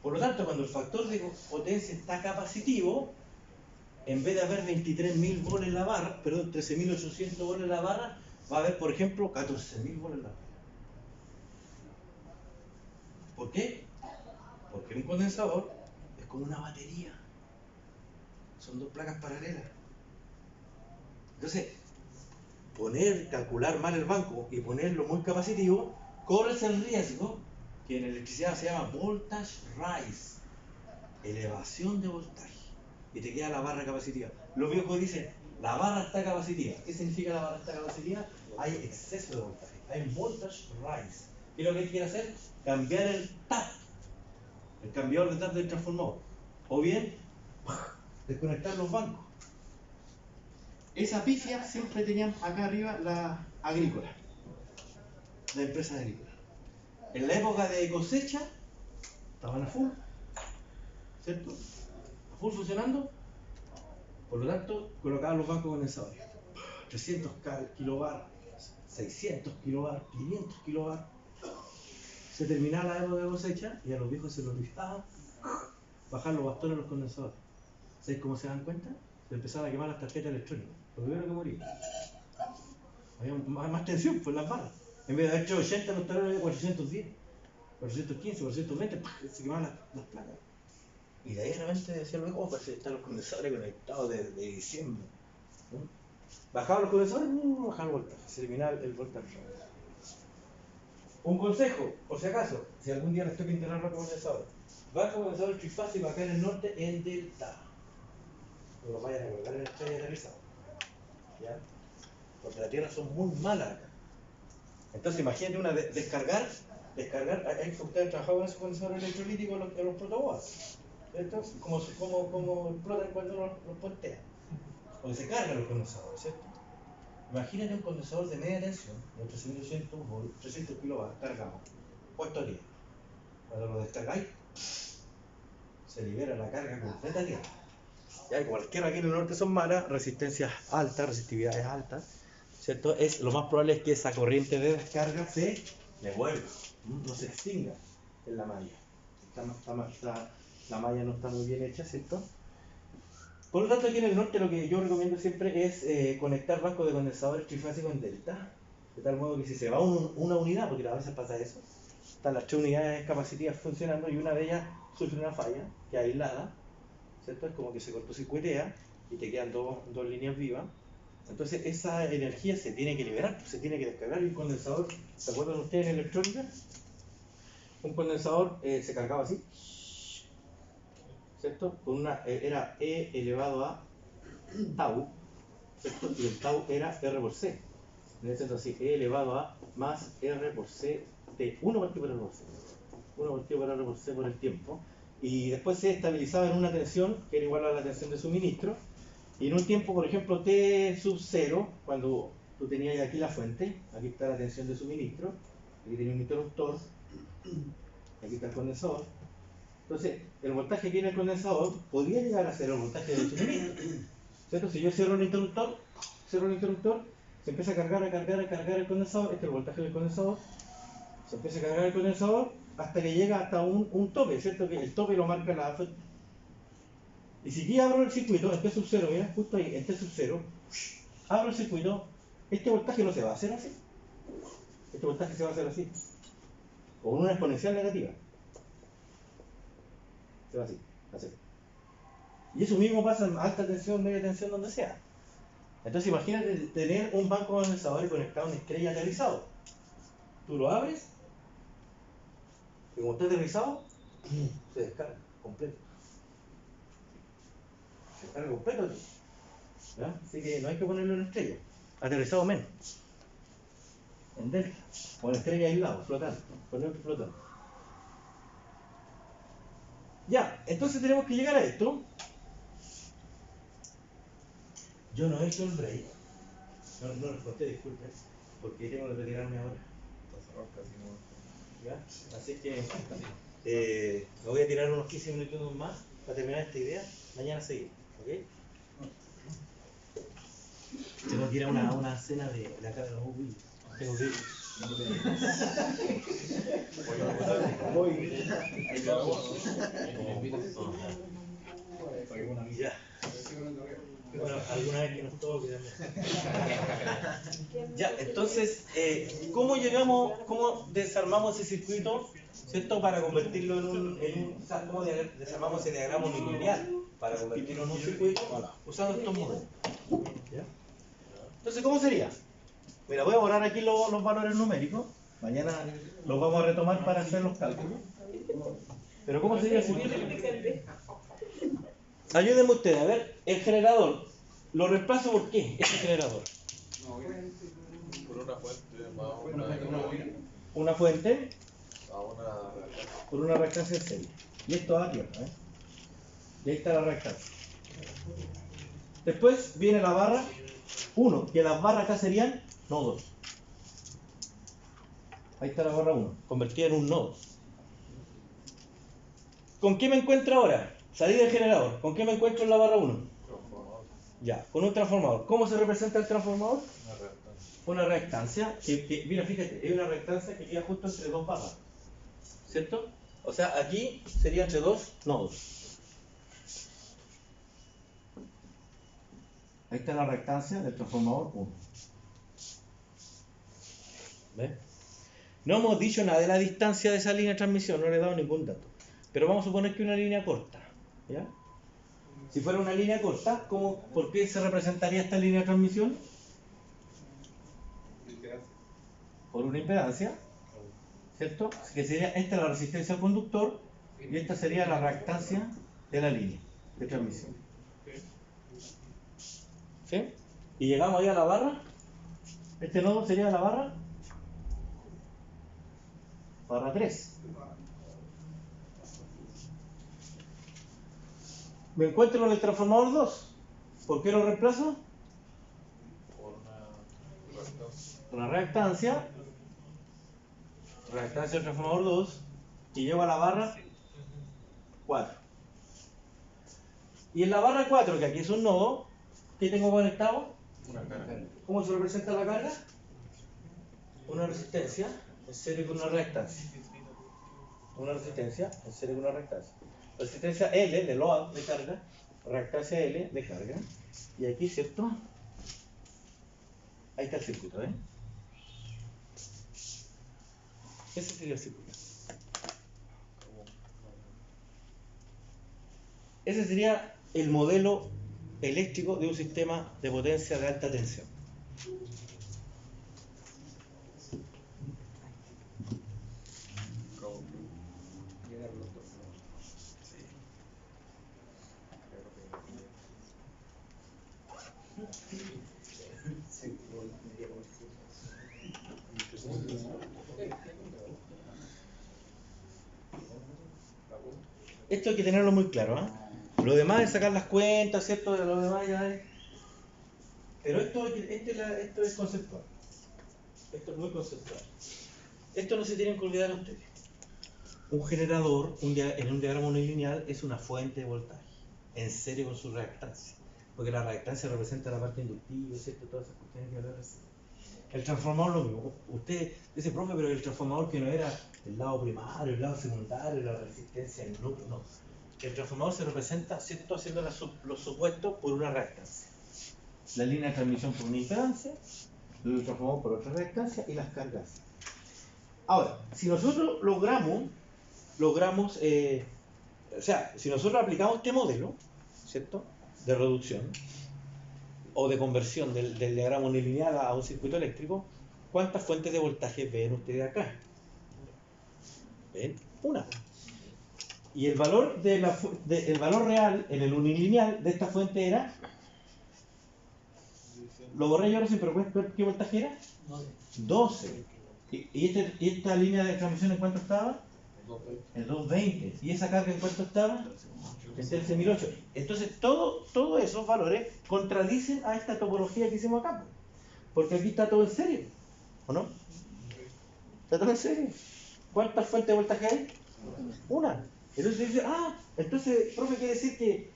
Por lo tanto, cuando el factor de potencia está capacitivo, en vez de haber 23.000 volts en la barra, perdón, 13.800 volts en la barra, va a haber, por ejemplo, 14.000 volts en la barra. ¿Por qué? Porque un condensador es como una batería. Son dos placas paralelas. Entonces, calcular mal el banco y ponerlo muy capacitivo, corres el riesgo que en electricidad se llama voltage rise, elevación de voltaje, y te queda la barra capacitiva. Los viejos dicen, La barra está capacitiva. ¿Qué significa la barra está capacitiva? Hay exceso de voltaje. Hay un voltage rise. ¿Qué es lo que quiere hacer? Cambiar el tap, el cambiador de tap del transformador. O bien, desconectar los bancos. Esa pifia siempre tenían acá arriba la agrícola, la empresa agrícola. En la época de cosecha, estaban a full, ¿cierto? A full funcionando. Por lo tanto, colocaban los bancos condensadores. 300 kilobar, 600 kilobar, 500 kilobar. Se terminaba la época de cosecha y a los viejos se los olvidaba bajar los bastones a los condensadores. ¿Sabéis cómo se dan cuenta? Se empezaban a quemar las tarjetas electrónicas. Lo primero que moría. Había más tensión por las barras. En vez de haber hecho 80, los talones de 410, 415, 420, se quemaban las placas. Y de ahí realmente decía el viejo, oh, parece que están los condensadores conectados desde diciembre. ¿No? Bajaban los condensadores, bajaban el voltaje, se eliminaba el voltaje. Un consejo, por si acaso, si algún día les toca instalar los condensadores, baja condensador trifásico acá en el norte en delta. No los vayan a colgar en el estrella aterrizado. ¿Ya? Porque las tierras son muy malas acá. Entonces imagínate una descargar, hay que ustedes trabajaban con esos condensadores electrolíticos en los protoboas. ¿Cierto? Como explotan cuando los puentean. Porque se cargan los condensadores, ¿cierto? Imagínate un condensador de media tensión, de 300 volts, 300 kilovatios, cargado, puesto a tierra. Cuando lo descargáis, se libera la carga completa a tierra. Ya, como las tierras aquí en el norte son malas, resistencias altas, resistividades altas, ¿cierto? Lo más probable es que esa corriente de descarga se devuelva, no se extinga en la malla. La malla no está muy bien hecha, ¿cierto? Por lo tanto, aquí en el norte lo que yo recomiendo siempre es conectar bancos de condensadores trifásicos en delta, de tal modo que si se va una unidad, porque a veces pasa eso, están las 3 unidades capacitivas funcionando y una de ellas sufre una falla, que es aislada, ¿cierto? Es como que se cortocircuitea y te quedan dos líneas vivas. Entonces esa energía se tiene que liberar, se tiene que descargar. Y un condensador, ¿se acuerdan ustedes en electrónica? Un condensador se cargaba así, ¿cierto? Era E elevado a tau, ¿cierto? Y el tau era R por C. En ese sentido así, E elevado a más R por C de 1 partido por R por C. 1 partido por R por C por el tiempo. Y después se estabilizaba en una tensión que era igual a la tensión de suministro. Y en un tiempo, por ejemplo, T sub 0, cuando tú tenías aquí la fuente, aquí está la tensión de suministro, aquí tenía un interruptor, aquí está el condensador. Entonces, el voltaje que tiene el condensador podría llegar a ser el voltaje del suministro. ¿Cierto? Si yo cierro el interruptor, se empieza a cargar el condensador, este es el voltaje del condensador, se empieza a cargar el condensador hasta que llega hasta un tope, ¿cierto? Que el tope lo marca la fuente. Y si aquí abro el circuito, en T sub 0, mira, justo ahí, en T sub 0, abro el circuito, este voltaje no se va a hacer así. Este voltaje se va a hacer así. Con una exponencial negativa. Se va así, así. Y eso mismo pasa en alta tensión, media tensión, donde sea. Entonces imagínate tener un banco de condensadores conectado a una estrella aterrizado. Tú lo abres, y como está aterrizado, se descarga completo. Se descarga completo, ¿ya? Así que no hay que ponerlo en estrella. Aterrizado menos. En delta. O en estrella aislado, flotando. Ponerlo flotando. Ya, entonces tenemos que llegar a esto. Yo no he hecho el break. No les conté, disculpen, porque tengo que retirarme ahora. ¿Ya? Así que me voy a tirar unos 15 minutos más para terminar esta idea. Mañana seguimos, ¿ok? Tengo que ir a una cena de la cara de los Willy. Tengo que ir. Ya. Bueno, alguna vez que nos toque también. Ya, entonces, ¿cómo desarmamos ese circuito, ¿cierto? Para convertirlo o sea, ¿cómo desarmamos ese diagrama unilineal? Para convertirlo en un circuito usando estos modelos. ¿Ya? Entonces, ¿cómo sería? Mira, voy a borrar aquí los valores numéricos. Mañana los vamos a retomar para hacer los cálculos. Pero ¿cómo sería el circuito? Ayúdenme ustedes, a ver, el generador. ¿Lo reemplazo por qué? Este generador. Por una fuente más Una fuente a una reactancia. por una reactancia en serie. Y esto va a tierra, ¿eh? Y ahí está la reactancia. Después viene la barra 1, que las barras acá serían nodos. Ahí está la barra 1, convertida en un nodo. ¿Con qué me encuentro ahora? Salí del generador. ¿Con qué me encuentro en la barra 1? Transformador. Ya, con un transformador. ¿Cómo se representa el transformador? Una reactancia. Una reactancia mira, fíjate, es una reactancia que queda justo entre dos barras. ¿Cierto? O sea, aquí sería entre dos nodos. Ahí está la reactancia del transformador 1. ¿Ves? No hemos dicho nada de la distancia de esa línea de transmisión, no le he dado ningún dato. Pero vamos a suponer que una línea corta. ¿Ya? Si fuera una línea corta, ¿por qué se representaría esta línea de transmisión? Por una impedancia, ¿cierto? Que sería esta la resistencia al conductor y esta sería la reactancia de la línea de transmisión. ¿Sí? Y llegamos ahí a la barra. Este nodo sería la barra 3. Me encuentro con el transformador 2. ¿Por qué lo reemplazo? Por una reactancia. Una reactancia del transformador 2 y llevo a la barra 4. Y en la barra 4, que aquí es un nodo, ¿qué tengo conectado? Una carga. ¿Cómo se representa la carga? Una resistencia en serie con una reactancia. Una resistencia en serie con una reactancia. Resistencia L de load de carga, reactancia L de carga. Y aquí, ¿cierto? Ahí está el circuito, ¿eh? Ese sería el circuito. Ese sería el modelo eléctrico de un sistema de potencia de alta tensión. Esto hay que tenerlo muy claro, ¿eh? Lo demás es sacar las cuentas, ¿cierto? De lo demás ya es... Pero esto es conceptual. Esto es muy conceptual. Esto no se tienen que olvidar ustedes. Un generador en un diagrama unilineal es una fuente de voltaje, en serie con su reactancia. Porque la reactancia representa la parte inductiva, ¿cierto? Todas esas cuestiones que hablar así. El transformador lo mismo. Usted dice, profe, pero el transformador que no era el lado primario, el lado secundario, la resistencia en núcleo, no. El transformador se representa, ¿cierto? Haciendo los supuestos por una reactancia. La línea de transmisión por una impedancia, el transformador por otra reactancia y las cargas. Ahora, si nosotros logramos, si nosotros aplicamos este modelo, ¿cierto? De reducción o de conversión del diagrama unilineal a un circuito eléctrico, ¿cuántas fuentes de voltaje ven ustedes acá? ¿Ven? Una. Y el valor el valor real en el unilineal de esta fuente era, lo borré yo ahora sí, pero ¿qué voltaje era? 12. ¿Y esta línea de transmisión en cuánto estaba? En 220. ¿Y esa carga en cuánto estaba? En 13.008. Entonces todos esos valores contradicen a esta topología que hicimos acá. Porque aquí está todo en serio. ¿O no? ¿Está todo en serio? ¿Cuántas fuentes de voltaje hay? Una. Entonces dice, entonces, profe, quiere decir que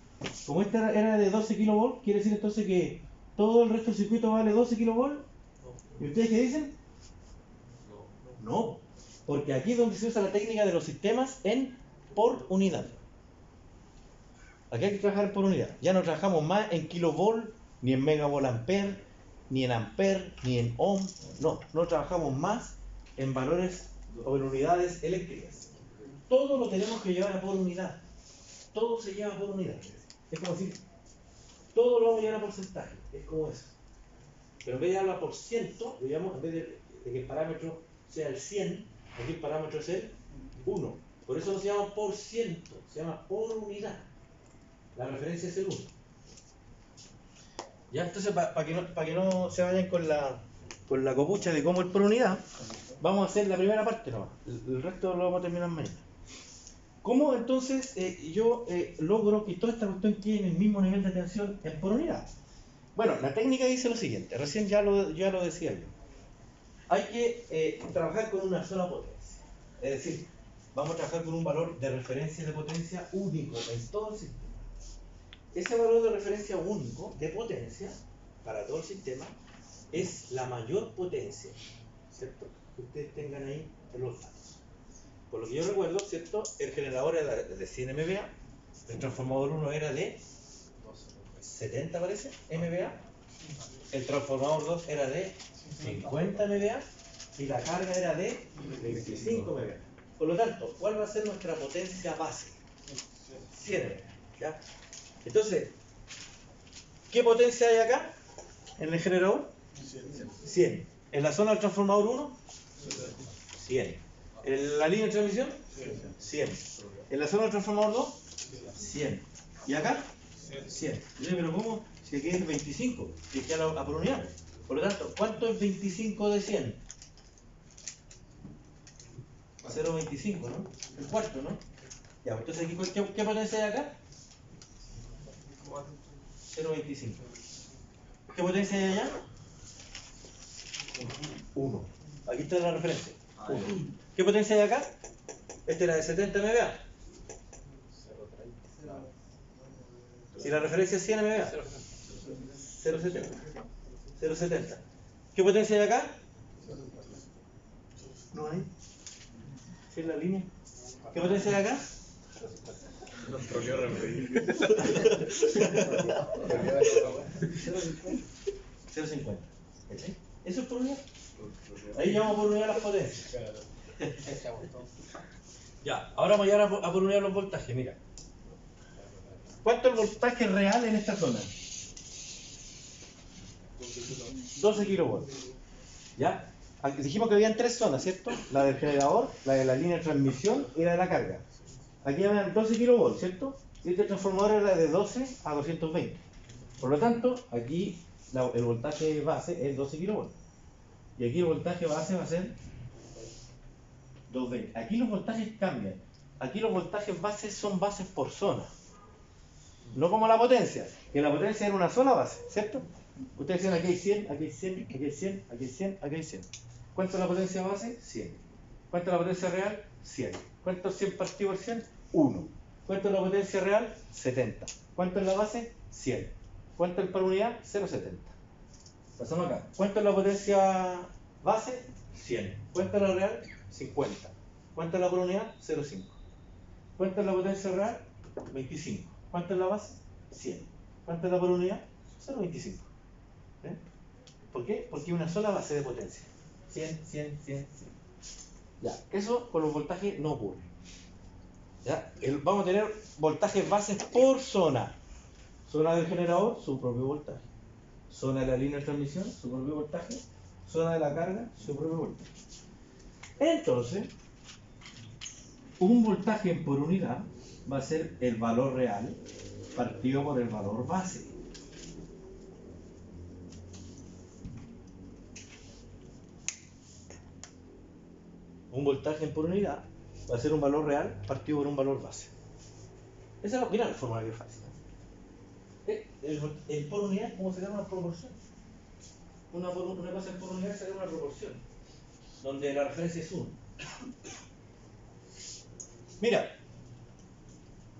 como esta era de 12 kV, quiere decir entonces que todo el resto del circuito vale 12 kV. ¿Y ustedes qué dicen? No, porque aquí es donde se usa la técnica de los sistemas por unidad. Aquí hay que trabajar por unidad. Ya no trabajamos más en kilovolt, ni en megavolt ampere, ni en ampere, ni en ohm. No trabajamos más en valores o en unidades eléctricas. Todo lo tenemos que llevar a por unidad. Todo se lleva por unidad. Es como decir, todo lo vamos a llevar a porcentaje. Es como eso. Pero en vez de hablar por ciento, digamos, en vez de que el parámetro sea el 100, aquí el parámetro es el 1. Por eso no se llama por ciento, se llama por unidad. La referencia es el 1. Ya, entonces, para que no se vayan con la copucha de cómo es por unidad, vamos a hacer la primera parte nomás. El resto lo vamos a terminar mañana. ¿Cómo entonces yo logro que toda esta cuestión quede en el mismo nivel de tensión en por unidad? Bueno, la técnica dice lo siguiente, recién ya lo decía yo. Hay que trabajar con una sola potencia. Es decir, vamos a trabajar con un valor de referencia de potencia único en todo el sistema. Ese valor de referencia único de potencia para todo el sistema es la mayor potencia, ¿cierto? Que ustedes tengan ahí en los datos. Por lo que yo recuerdo, ¿cierto? El generador era de 100 MVA, el transformador 1 era de 70, parece, MVA, el transformador 2 era de 50 MVA y la carga era de 25 MVA. Por lo tanto, ¿cuál va a ser nuestra potencia base? 100 MVA, ¿ya? Entonces, ¿qué potencia hay acá en el generador? 100. ¿En la zona del transformador 1? 100. ¿En la línea de transmisión? 100. ¿En la zona del transformador 2? 100. ¿Y acá? 100. Pero ¿cómo? Si aquí es 25, si aquí a por unidad. Por lo tanto, ¿cuánto es 25 de 100? 0,25, ¿no? El cuarto, ¿no? Ya, entonces aquí, ¿qué potencia hay acá? 0,25. ¿Qué potencia hay allá? 1. Aquí está la referencia. 1. ¿Qué potencia hay acá? Este era de 70 MVA. Si la referencia es 100 MVA. 0,70. 0,70. ¿Qué potencia hay acá? No hay. ¿Sí es la línea? ¿Qué potencia hay acá? Nos troleó repetir. 0,50. Eso es por unidad. Ahí llamamos por unidad las potencias. Ya, ahora vamos a llegar a por unidad los voltajes. Mira. ¿Cuánto es el voltaje real en esta zona? 12 kilovolts. ¿Ya? Dijimos que habían tres zonas, ¿cierto? La del generador, la de la línea de transmisión y la de la carga. Aquí habían 12 kilovolts, ¿cierto? Y este transformador era de 12 a 220. Por lo tanto, aquí el voltaje base es 12 kilovolts. Y aquí el voltaje base va a ser 220. Aquí los voltajes cambian. Aquí los voltajes bases son bases por zona. No como la potencia, que la potencia era una sola base, ¿cierto? Ustedes dicen aquí hay 100, aquí hay 100, aquí hay 100, aquí hay 100, aquí hay 100. ¿Cuánto es la potencia base? 100. ¿Cuánto es la potencia real? 100. ¿Cuánto es 100 partido por 100? 1. ¿Cuánto es la potencia real? 70. ¿Cuánto es la base? 100. ¿Cuánto es por unidad? 0,70. Pasamos acá. ¿Cuánto es la potencia base? 100. ¿Cuánto es la real? 50. ¿Cuánto es la por unidad? 0,5. ¿Cuánto es la potencia real? 25. ¿Cuánto es la base? 100. ¿Cuánto es la por unidad? 0,25. ¿Eh? ¿Por qué? Porque hay una sola base de potencia. 100, 100, 100, 100. Ya, eso con los voltajes no ocurre. ¿Ya? Vamos a tener voltajes bases por zona. Zona del generador, su propio voltaje. Zona de la línea de transmisión, su propio voltaje. Zona de la carga, su propio voltaje. Entonces, un voltaje por unidad va a ser el valor real partido por el valor base. Un voltaje por unidad va a ser un valor real partido por un valor base. Esa es mira la fórmula que es fácil. El por unidad, ¿cómo se llama? Una proporción. Una cosa en por unidad se llama una proporción, donde la referencia es 1. Mira,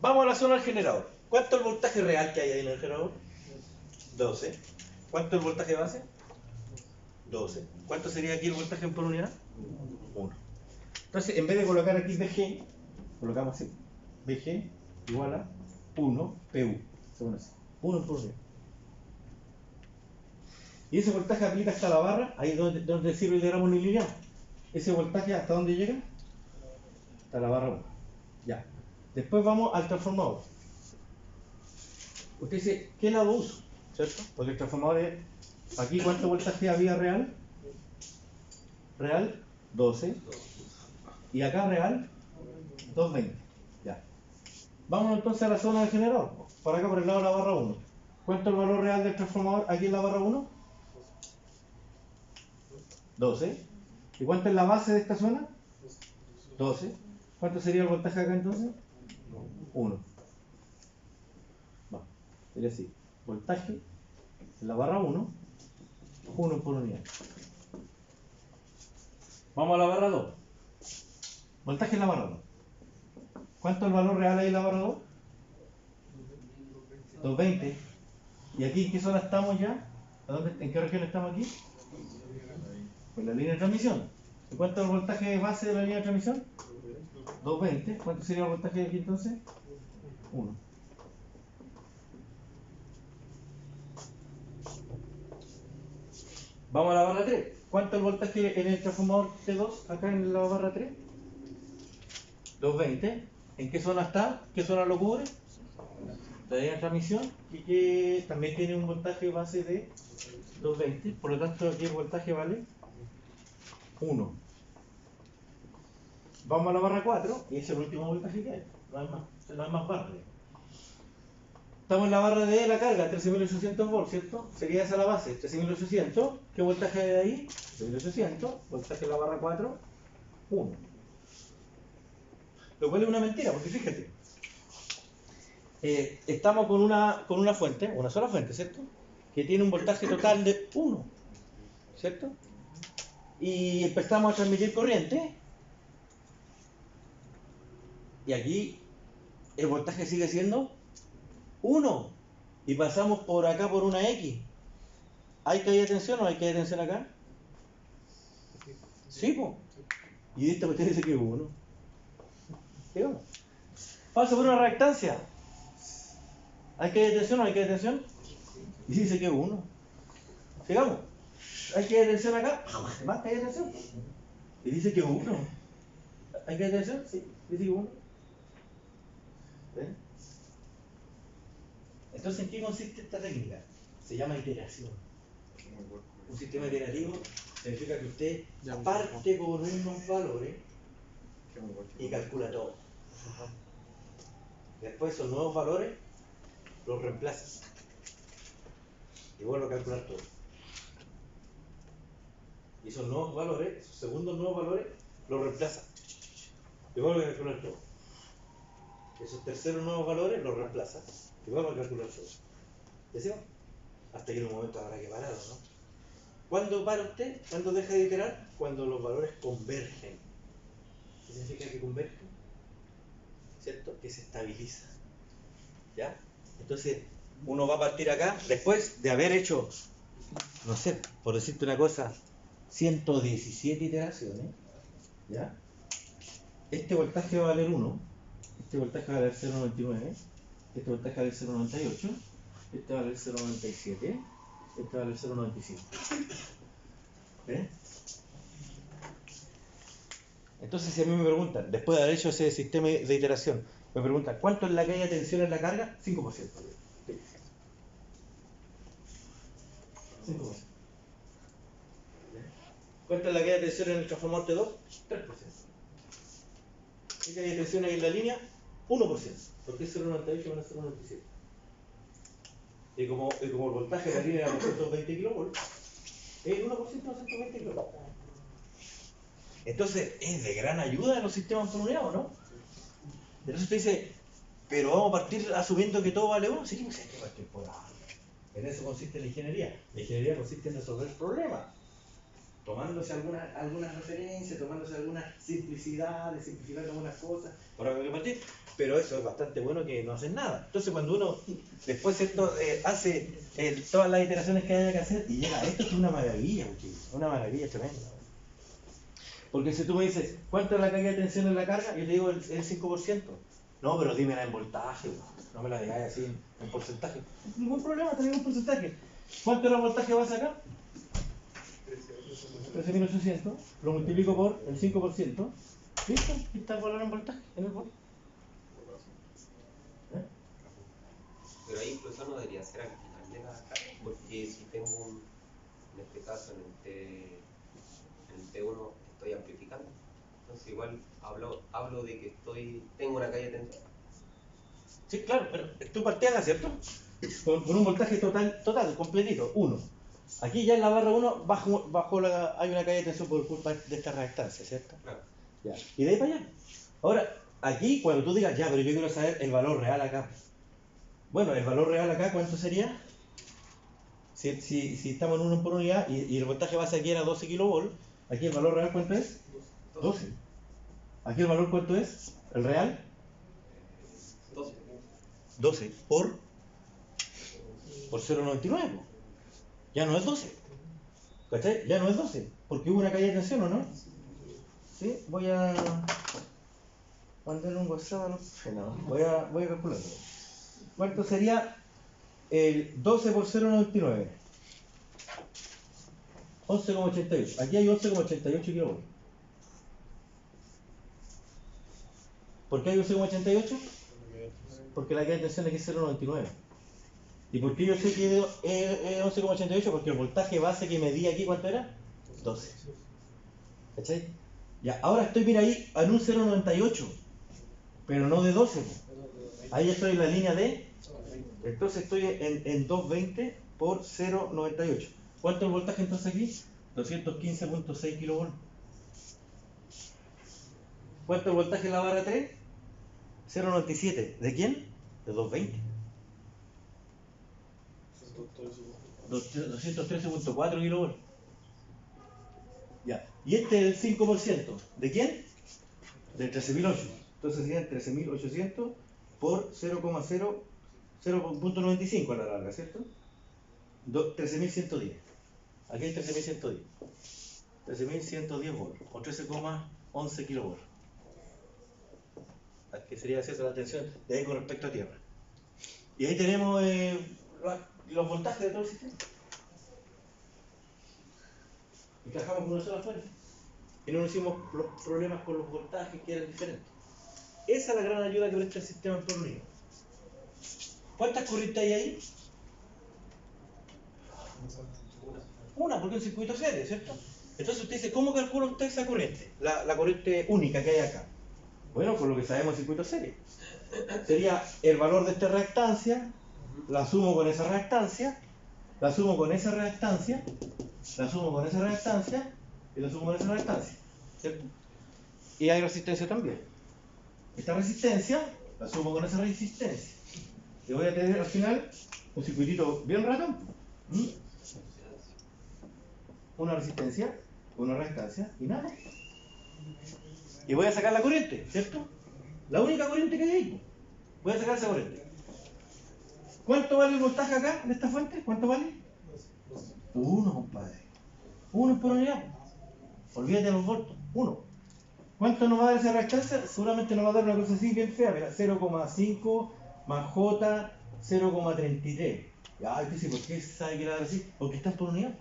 vamos a la zona del generador. ¿Cuánto es el voltaje real que hay ahí en el generador? 12. ¿Cuánto es el voltaje base? 12. ¿Cuánto sería aquí el voltaje por unidad? 1. Entonces, en vez de colocar aquí VG, colocamos así. VG igual a 1 PU. Según así. 1 por unidad. Y ese voltaje aplica hasta la barra, ahí donde sirve el diagrama unilineal. Ese voltaje, ¿hasta dónde llega? Hasta la barra 1. Ya. Después vamos al transformador. Usted dice, ¿qué lado uso? ¿Cierto? Porque el transformador es... Aquí, ¿cuánto voltaje había real? Real, 12. Y acá real, 220. Ya. Vamos entonces a la zona del generador. Por acá, por el lado de la barra 1. ¿Cuánto es el valor real del transformador aquí en la barra 1? 12. ¿Y cuánto es la base de esta zona? 12. ¿Cuánto sería el voltaje acá entonces? 1. Va, sería así. Voltaje en la barra 1, 1 por unidad. Vamos a la barra 2. Voltaje en la barra 2. ¿Cuánto es el valor real ahí en la barra 2? 220. ¿Y aquí en qué zona estamos ya? ¿En qué región estamos aquí? En la línea de transmisión. ¿Y cuánto es el voltaje base de la línea de transmisión? 220. ¿Cuánto sería el voltaje de aquí entonces? 1. Vamos a la barra 3. ¿Cuánto es el voltaje en el transformador T2 acá en la barra 3? 220. ¿En qué zona está? ¿Qué zona lo cubre? La línea de transmisión, que también tiene un voltaje base de 220. Por lo tanto, aquí el voltaje vale 1. Vamos a la barra 4 y ese es el último voltaje que hay. No hay más barra. Estamos en la barra de la carga, 13.800 volts, ¿cierto? Sería esa la base, 13.800. ¿Qué voltaje hay de ahí? 13.800. Voltaje en la barra 4, 1. Lo cual es una mentira, porque fíjate. Estamos con una fuente, una sola fuente, ¿cierto? Que tiene un voltaje total de 1, ¿cierto? Y empezamos a transmitir corriente. Y aquí el voltaje sigue siendo 1. Y pasamos por acá por una X. ¿Hay caída de tensión o no hay caída de tensión acá? Sí, pues. Y esta cuestión dice que es 1. Digamos. Paso por una reactancia. ¿Hay caída de tensión o no hay caída de tensión? Y dice que es 1. Sigamos. ¿Hay caída de tensión acá? Más caída de tensión. Y dice que es 1. ¿Hay caída de tensión? Sí. Dice que es 1. ¿Ven? Entonces, ¿en qué consiste esta técnica? Se llama iteración. Un sistema iterativo significa que usted parte con unos valores y calcula todo. Después esos nuevos valores los reemplaza y vuelve a calcular todo. Y esos nuevos valores, esos segundos nuevos valores, los reemplaza y vuelve a calcular todo. Esos terceros nuevos valores los reemplaza y vuelve a calcular todo. ¿Decimos? Hasta que en un momento habrá que parar, ¿no? ¿Cuándo para usted? ¿Cuándo deja de iterar? Cuando los valores convergen. ¿Qué significa que convergen? ¿Cierto? Que se estabiliza. ¿Ya? Entonces, uno va a partir acá, después de haber hecho, no sé, por decirte una cosa, 117 iteraciones, ¿ya? Este voltaje va a valer 1, este voltaje va a valer 0,99, este voltaje va a valer 0,98, este va a valer 0,97, este va a valer 0,95. ¿Ven? Entonces, si a mí me preguntan, después de haber hecho ese sistema de iteración, me preguntan, ¿cuánto es la caída de tensión en la carga? 5%. 5%. ¿Cuánto es la caída de tensión en el transformador T2? 3%. ¿Qué caída de tensión hay en la línea? 1%. Porque es 0,98 menos 0,97. Y como el voltaje de la línea era 220 kV, es 1% de 220 kV. Entonces, es de gran ayuda en los sistemas por unidad, ¿o no? Entonces usted dice, pero vamos a partir asumiendo que todo vale 1. Sí, pues hay que partir por A. En eso consiste la ingeniería. La ingeniería consiste en resolver problemas, tomándose algunas referencias, tomándose algunas simplicidades, simplificando algunas cosas, para que partir. Pero eso es bastante bueno que no hacen nada. Entonces cuando uno después hace todas las iteraciones que haya que hacer y llega a esto, es una maravilla, una maravilla tremenda. Porque si tú me dices, ¿cuánto es la caída de tensión en la carga? Yo te digo el 5%. No, pero dímela en voltaje, no me la digáis así en porcentaje. Ningún problema, tenemos un porcentaje. ¿Cuánto es el voltaje base acá? 13.800. Lo multiplico por el 5%. ¿Listo? Aquí está el valor en voltaje, en el volt. Pero ahí incluso no debería ser al final de la carga, porque si tengo en este caso en el T1 estoy amplificando, entonces igual hablo de que tengo una caída de tensión. Sí, claro, pero tú partías acá, ¿cierto? con un voltaje total, completito, 1. Aquí ya en la barra 1 hay una caída de tensión por culpa de esta reactancia, ¿cierto? Claro. Ya. Y de ahí para allá. Ahora, aquí cuando tú digas, ya, pero yo quiero saber el valor real acá. Bueno, el valor real acá, ¿cuánto sería? Si estamos en 1 por unidad y el voltaje base aquí era 12 kV, aquí el valor real, ¿cuánto es? 12. Aquí el valor, ¿cuánto es? ¿El real? 12 por 0,99. Ya no es 12. ¿Cachai? Ya no es 12. Porque hubo una caída de tensión, ¿o no? Sí, voy a mandarle un WhatsApp a los... No, voy a calcularlo. ¿Cuánto sería el 12 por 0,99? 11,88. Aquí hay 11,88 kV. ¿Por qué hay 11,88? Porque la caída de tensión aquí es 0,99. ¿Y por qué yo sé que es 11,88? Porque el voltaje base que medí aquí, ¿cuánto era? 12. ¿Cachai? Ya, ahora estoy, mira ahí, en un 0,98, pero no de 12. Ahí estoy en la línea de... Entonces estoy en 220 por 0,98. ¿Cuánto es el voltaje entonces aquí? 215.6 kV. ¿Cuánto es el voltaje en la barra 3? 0,97. ¿De quién? De 220. 213.4 kV. Ya. Y este es el 5%. ¿De quién? Del 13.800. Entonces serían 13.800 por 0,95 a la larga, ¿cierto? 13.110. Aquí hay 13.110. 13.110 volts. O 13,11 kilovolts. Que sería esa la tensión de ahí con respecto a tierra. Y ahí tenemos los voltajes de todo el sistema. Y trabajamos con una sola fuente. Y no nos hicimos los problemas con los voltajes que eran diferentes. Esa es la gran ayuda que presta el sistema en por unidad. ¿Cuántas corrientes hay ahí? Una, porque es un circuito serie, ¿cierto? Entonces usted dice, ¿cómo calcula usted esa corriente? La corriente única que hay acá. Bueno, con lo que sabemos del circuito serie. Sería el valor de esta reactancia, la sumo con esa reactancia, la sumo con esa reactancia, la sumo con esa reactancia y la sumo con esa reactancia, ¿cierto? Y hay resistencia también. Esta resistencia la sumo con esa resistencia. Y voy a tener al final un circuitito bien ratón. Una resistencia, una reactancia y nada. Y voy a sacar la corriente, ¿cierto? La única corriente que hay ahí. Voy a sacar esa corriente. ¿Cuánto vale el voltaje acá de esta fuente? ¿Cuánto vale? 1, compadre. 1 por unidad. Olvídate de los voltios. 1. ¿Cuánto nos va a dar esa reactancia? Seguramente nos va a dar una cosa así bien fea. Mira, 0,5 más J 0,33. Ya, dice, ¿por qué sabe que la va a dar así? Porque está por unidad.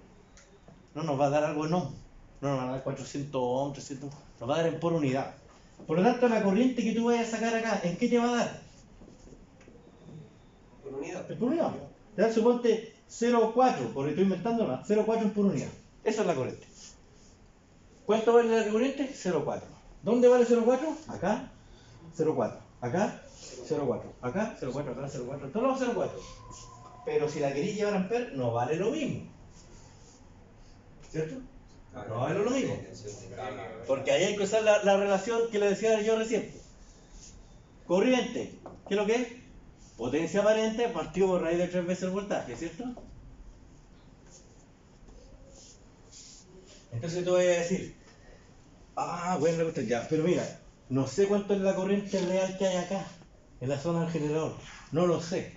No nos va a dar algo no. No nos va a dar 400 ohms, 300. Nos va a dar en por unidad. Por lo tanto, la corriente que tú vayas a sacar acá, ¿en qué te va a dar? Por unidad. En por unidad. Te dan, suponte, 0,4, porque estoy inventando más. 0,4 en por unidad. Esa es la corriente. ¿Cuánto vale la corriente? 0,4. ¿Dónde vale 0,4? Acá, 0,4. Acá, 0,4. Acá, 0,4. Acá, 0,4. En todos lados 0,4. Pero si la queréis llevar a amper, no vale lo mismo. ¿Cierto? No vale lo mismo. Porque ahí hay que usar la relación que le decía yo recién. Corriente, ¿qué es lo que es? Potencia aparente partido por raíz de 3 veces el voltaje, ¿cierto? Entonces te voy a decir, bueno, ya, pero mira, no sé cuánto es la corriente real que hay acá, en la zona del generador. No lo sé.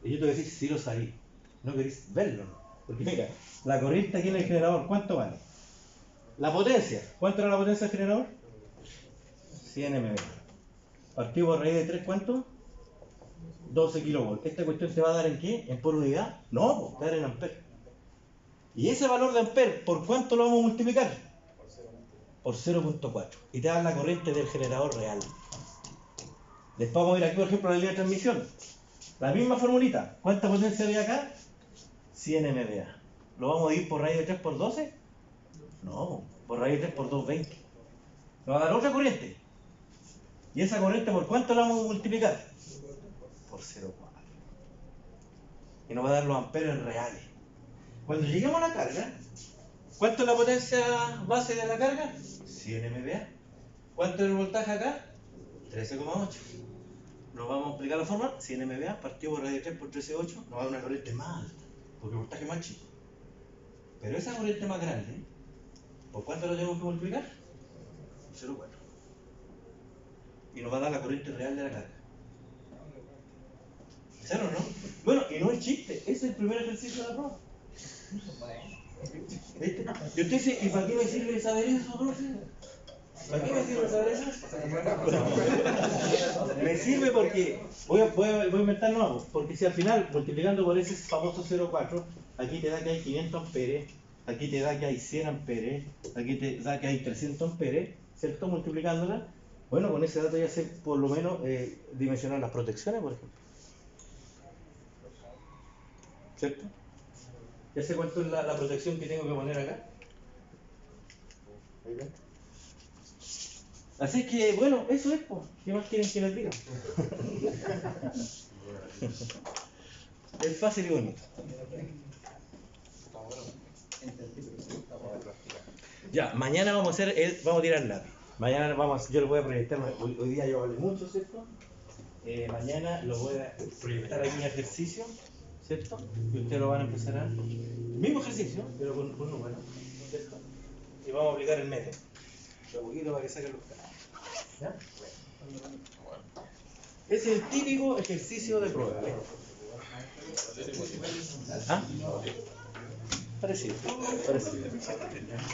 Y yo te voy a decir, sí lo sabí. No queréis verlo, ¿no? Porque mira, la corriente aquí en el generador, ¿cuánto vale? La potencia, ¿cuánto era la potencia del generador? 100 MV. Partido por raíz de 3, ¿cuánto? 12 kV. ¿Esta cuestión te va a dar en qué? ¿En por unidad? No, te va a dar en amper. Y ese valor de amper, ¿por cuánto lo vamos a multiplicar? Por 0,4. Y te da la corriente del generador real. Después vamos a ir aquí, por ejemplo, a la línea de transmisión. La misma formulita. ¿Cuánta potencia había acá? 100 MVA. ¿Lo vamos a dividir por raíz de 3 por 12? No, por raíz de 3 por 220. Nos va a dar otra corriente. ¿Y esa corriente por cuánto la vamos a multiplicar? Por 0,4. y nos va a dar los amperes en reales. Cuando lleguemos a la carga, ¿cuánto es la potencia base de la carga? 100 MVA. ¿Cuánto es el voltaje acá? 13,8. Nos vamos a aplicar la fórmula, 100 MVA partido por radio 3 por 13,8, nos va a dar una corriente más alta, porque el voltaje es más chico. Pero esa corriente más grande, ¿por cuánto lo tenemos que multiplicar? 0,4. Y nos va a dar la corriente real de la carga. ¿Claro, no? Bueno, y no es chiste, ese es el primer ejercicio de la prueba. ¿Viste? Y usted dice, ¿y para qué me sirve saber eso, profe? ¿Para qué me sirve saber eso? Me sirve porque voy a inventar nuevo, porque si al final, multiplicando por ese famoso 0,4, aquí te da que hay 500 amperes, aquí te da que hay 100 amperes, aquí te da que hay 300 amperes, ¿cierto? Multiplicándola, bueno, con ese dato ya sé por lo menos dimensionar las protecciones, por ejemplo. ¿Cierto? Ya sé cuánto es la protección que tengo que poner acá. ¿Ahí ven? Así que, bueno, eso es, pues. ¿Qué más quieren que les diga? Es fácil y bonito. Ya, mañana vamos a hacer, vamos a tirar lápiz. Mañana yo lo voy a proyectar, hoy día yo hablé mucho, ¿cierto? Mañana lo voy a proyectar aquí un ejercicio, ¿cierto? Y ustedes lo van a empezar a... Mismo ejercicio, pero con números, ¿cierto? Y vamos a aplicar el método. De a poquito para que saquen los casos. ¿Ya? Es el típico ejercicio de prueba. ¿Ah? Parecido.